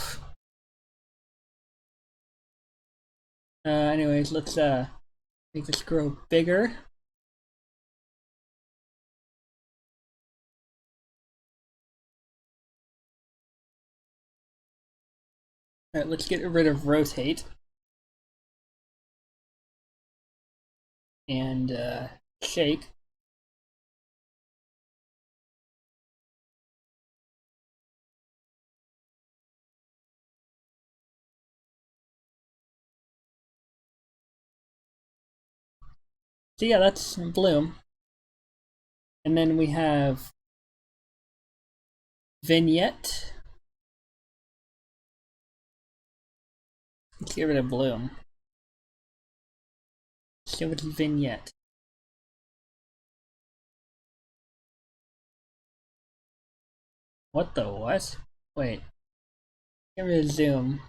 Anyways, let's make this grow bigger. Alright, let's get rid of rotate. And shake. So yeah, that's bloom. And then we have vignette. Let's get rid of bloom. Let's go with vignette. What the what? Wait. Get rid of zoom.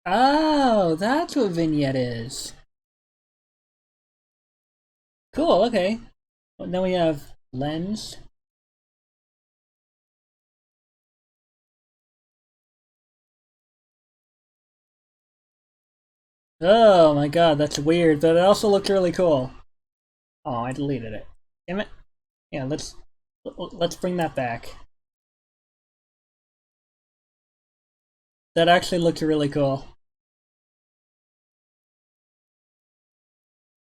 Oh, that's what vignette is. Cool, okay. Well, then we have lens. Oh my god, that's weird, but it also looks really cool. Oh, I deleted it. Damn it. Yeah, let's bring that back. That actually looks really cool.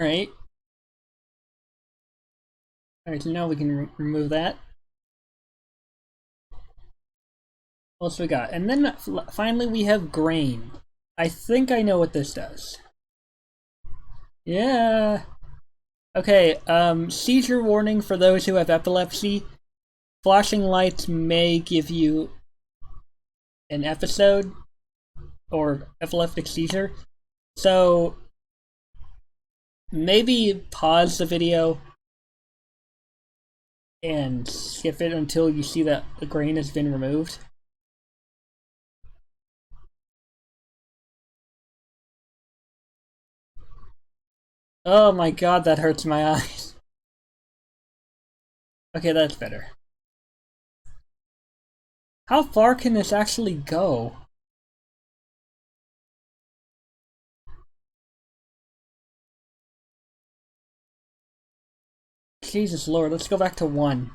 Alright. Alright, so now we can remove that. What else we got? And then finally we have grain. I think I know what this does. Yeah. Okay, seizure warning for those who have epilepsy. Flashing lights may give you an episode or epileptic seizure. So maybe pause the video and skip it until you see that the grain has been removed. Oh my god, that hurts my eyes. Okay, that's better. How far can this actually go? Jesus Lord, let's go back to 1.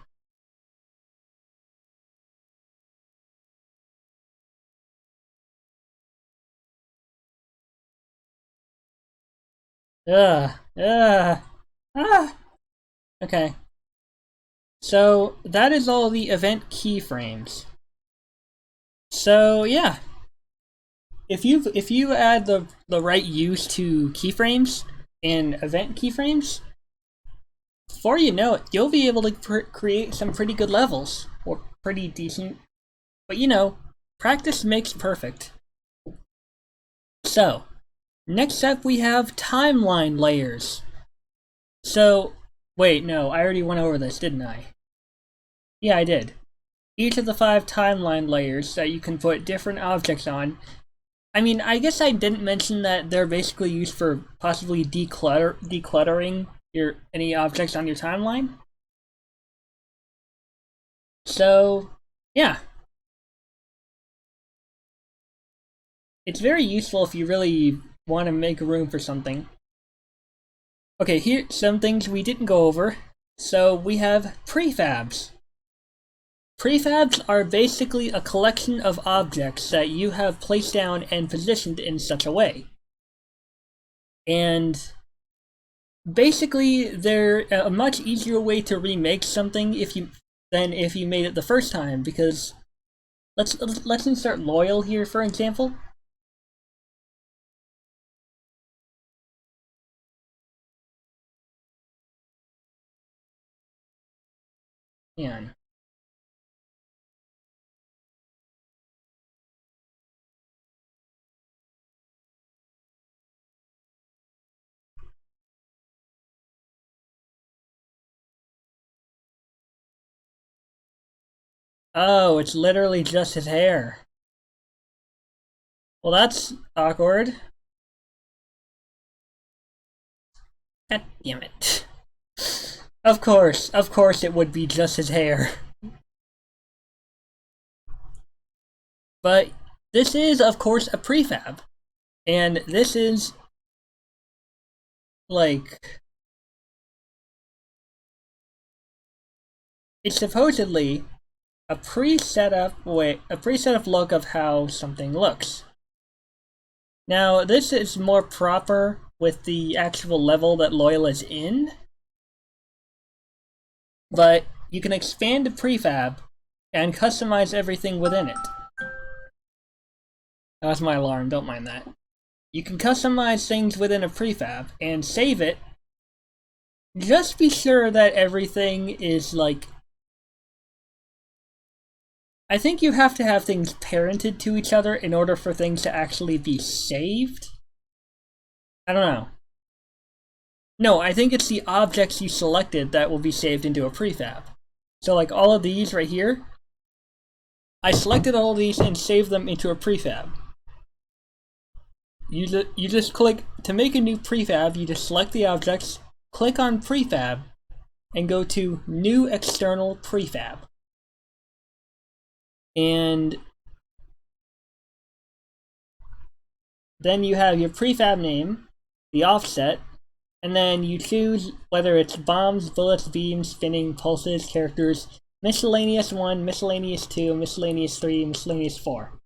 Ugh. Ugh. Ah! Okay. So, that is all the event keyframes. So, yeah. If you add the right use to keyframes and event keyframes, before you know it, you'll be able to create some pretty good levels, or pretty decent. But you know, practice makes perfect. So, next up we have timeline layers. So, wait, no, I already went over this, didn't I? Yeah, I did. Each of the 5 timeline layers that you can put different objects on. I mean, I guess I didn't mention that they're basically used for possibly decluttering any objects on your timeline. So, yeah. It's very useful if you really want to make room for something. Okay, here's some things we didn't go over. So we have prefabs. Prefabs are basically a collection of objects that you have placed down and positioned in such a way. And basically, they're a much easier way to remake something than if you made it the first time, because let's insert loyal here, for example. Man. Oh, it's literally just his hair. Well, that's awkward. God damn it. Of course it would be just his hair. But this is, of course, a prefab. And this is, like, it's supposedly a pre-set up look of how something looks. Now, this is more proper with the actual level that Loyal is in, but you can expand the prefab and customize everything within it. That's my alarm, don't mind that. You can customize things within a prefab and save it. Just be sure that everything is like... I think you have to have things parented to each other in order for things to actually be saved. I don't know. No, I think it's the objects you selected that will be saved into a prefab. So like all of these right here, I selected all of these and saved them into a prefab. You just click, to make a new prefab, you just select the objects, click on prefab, and go to new external prefab. And then you have your prefab name, the offset, and then you choose whether it's bombs, bullets, beams, spinning, pulses, characters, miscellaneous 1, miscellaneous 2, miscellaneous 3, miscellaneous 4.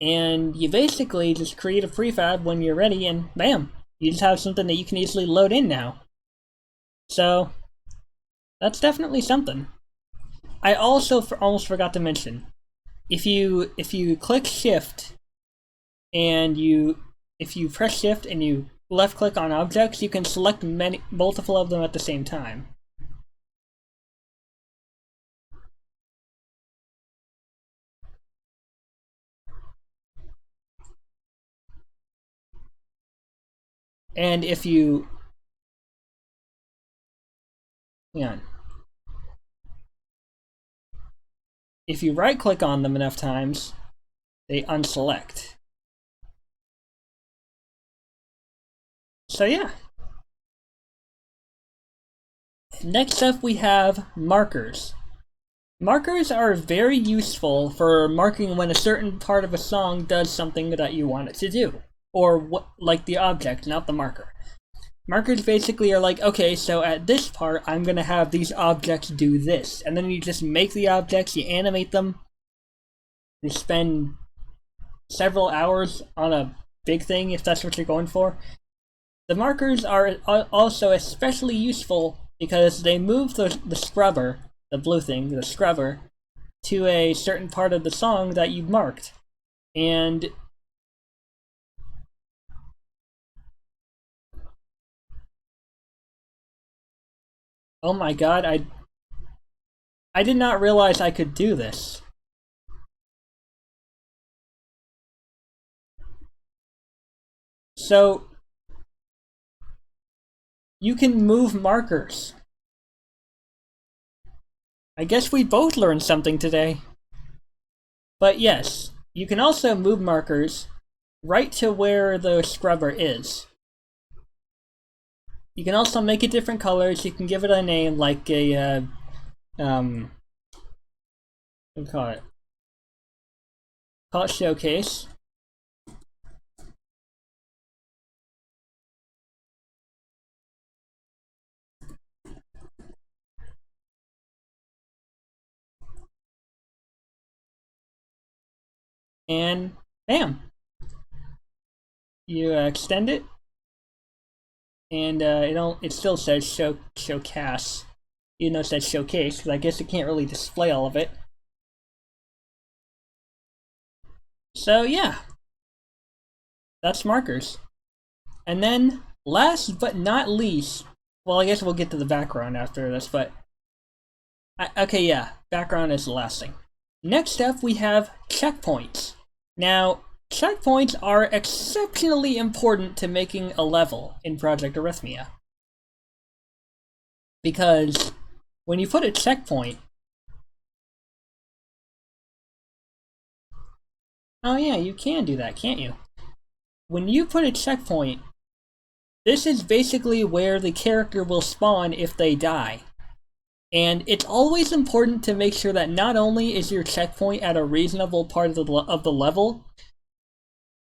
And you basically just create a prefab when you're ready, and bam! You just have something that you can easily load in now. So, that's definitely something. I also almost forgot to mention, if you click Shift, and if you press Shift and you left click on objects, you can select multiple of them at the same time. And if you... hang on. If you right click on them enough times, they unselect. So yeah. Next up we have markers. Markers are very useful for marking when a certain part of a song does something that you want it to do. Or what, like the object, not the marker. Markers basically are like, okay, so at this part, I'm gonna have these objects do this. And then you just make the objects, you animate them, you spend several hours on a big thing if that's what you're going for. The markers are also especially useful because they move the scrubber, the blue thing, the scrubber, to a certain part of the song that you marked. And oh my god, I did not realize I could do this. So you can move markers. I guess we both learned something today. But yes, you can also move markers right to where the scrubber is. You can also make it different colors. You can give it a name like a, what do you call it? Call it showcase. And bam! you extend it, and it still says showcase, even though it says showcase, because I guess it can't really display all of it. So yeah, that's markers. And then last but not least, well, I guess we'll get to the background after this, but okay, yeah, background is the last thing. Next up, we have checkpoints. Now, checkpoints are exceptionally important to making a level in Project Arrhythmia. Because when you put a checkpoint... Oh yeah, you can do that, can't you? When you put a checkpoint, this is basically where the character will spawn if they die. And it's always important to make sure that not only is your checkpoint at a reasonable part of the level,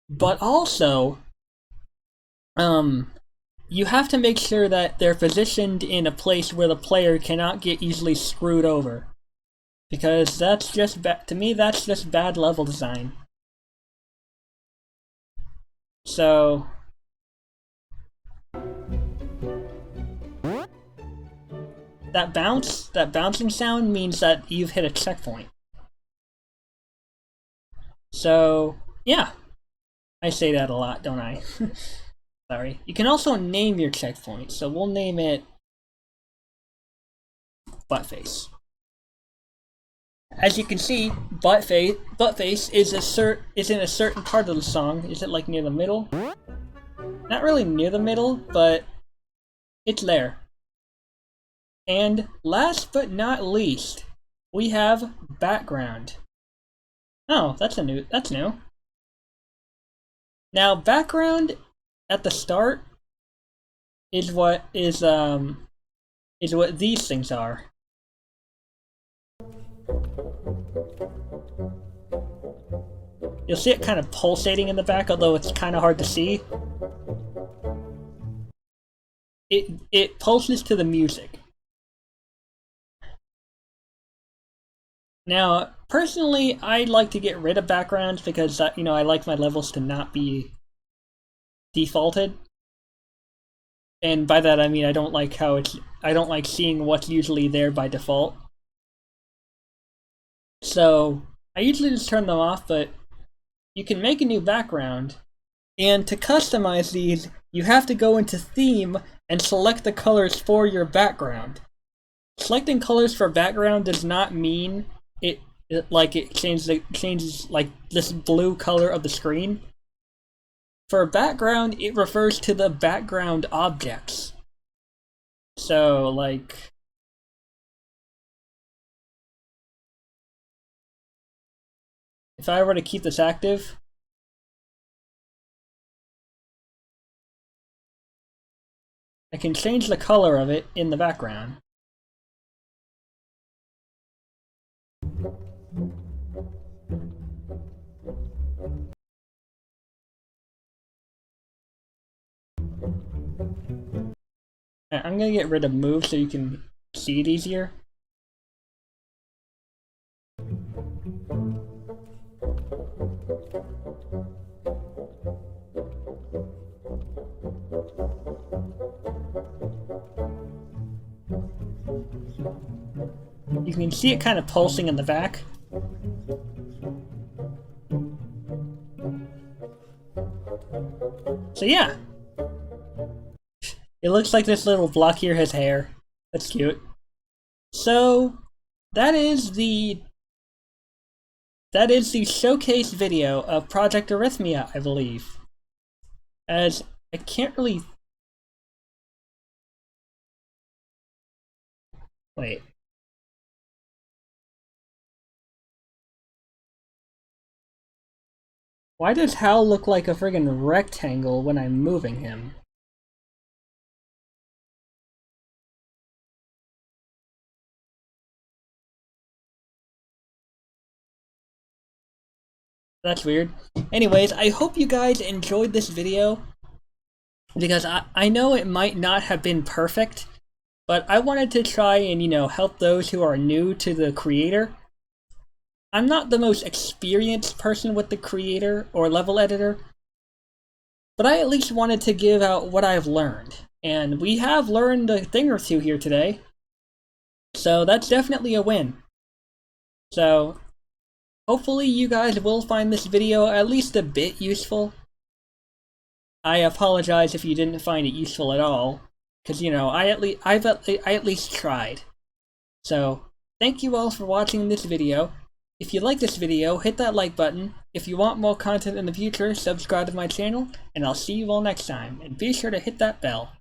but also, you have to make sure that they're positioned in a place where the player cannot get easily screwed over. Because that's just, to me, that's just bad level design. So... that bouncing sound means that you've hit a checkpoint. So, yeah. I say that a lot, don't I? Sorry. You can also name your checkpoint, so we'll name it Buttface. As you can see, Buttface is in a certain part of the song. Is it like near the middle? Not really near the middle, but it's there. And last but not least, we have background. Oh, that's new. Now, background at the start is what these things are. You'll see it kind of pulsating in the back, although it's kind of hard to see. It pulses to the music. Now, personally, I like to get rid of backgrounds because, I like my levels to not be defaulted. And by that I mean I don't like seeing what's usually there by default. So, I usually just turn them off, but you can make a new background, and to customize these, you have to go into Theme and select the colors for your background. Selecting colors for background does not mean it changes like this blue color of the screen. For background, it refers to the background objects. So, like, if I were to keep this active, I can change the color of it in the background. I'm gonna get rid of move so you can see it easier. You can see it kind of pulsing in the back. So yeah. It looks like this little block here has hair. That's cute. So that is the showcase video of Project Arrhythmia, I believe. As I can't really... Wait. Why does Hal look like a friggin' rectangle when I'm moving him? That's weird. Anyways, I hope you guys enjoyed this video, because I know it might not have been perfect, but I wanted to try and, help those who are new to the creator. I'm not the most experienced person with the creator or level editor, but I at least wanted to give out what I've learned. And we have learned a thing or two here today. So that's definitely a win. So hopefully you guys will find this video at least a bit useful. I apologize if you didn't find it useful at all, because you know, I at least tried. So thank you all for watching this video. If you like this video, hit that like button. If you want more content in the future, subscribe to my channel, and I'll see you all next time. And be sure to hit that bell.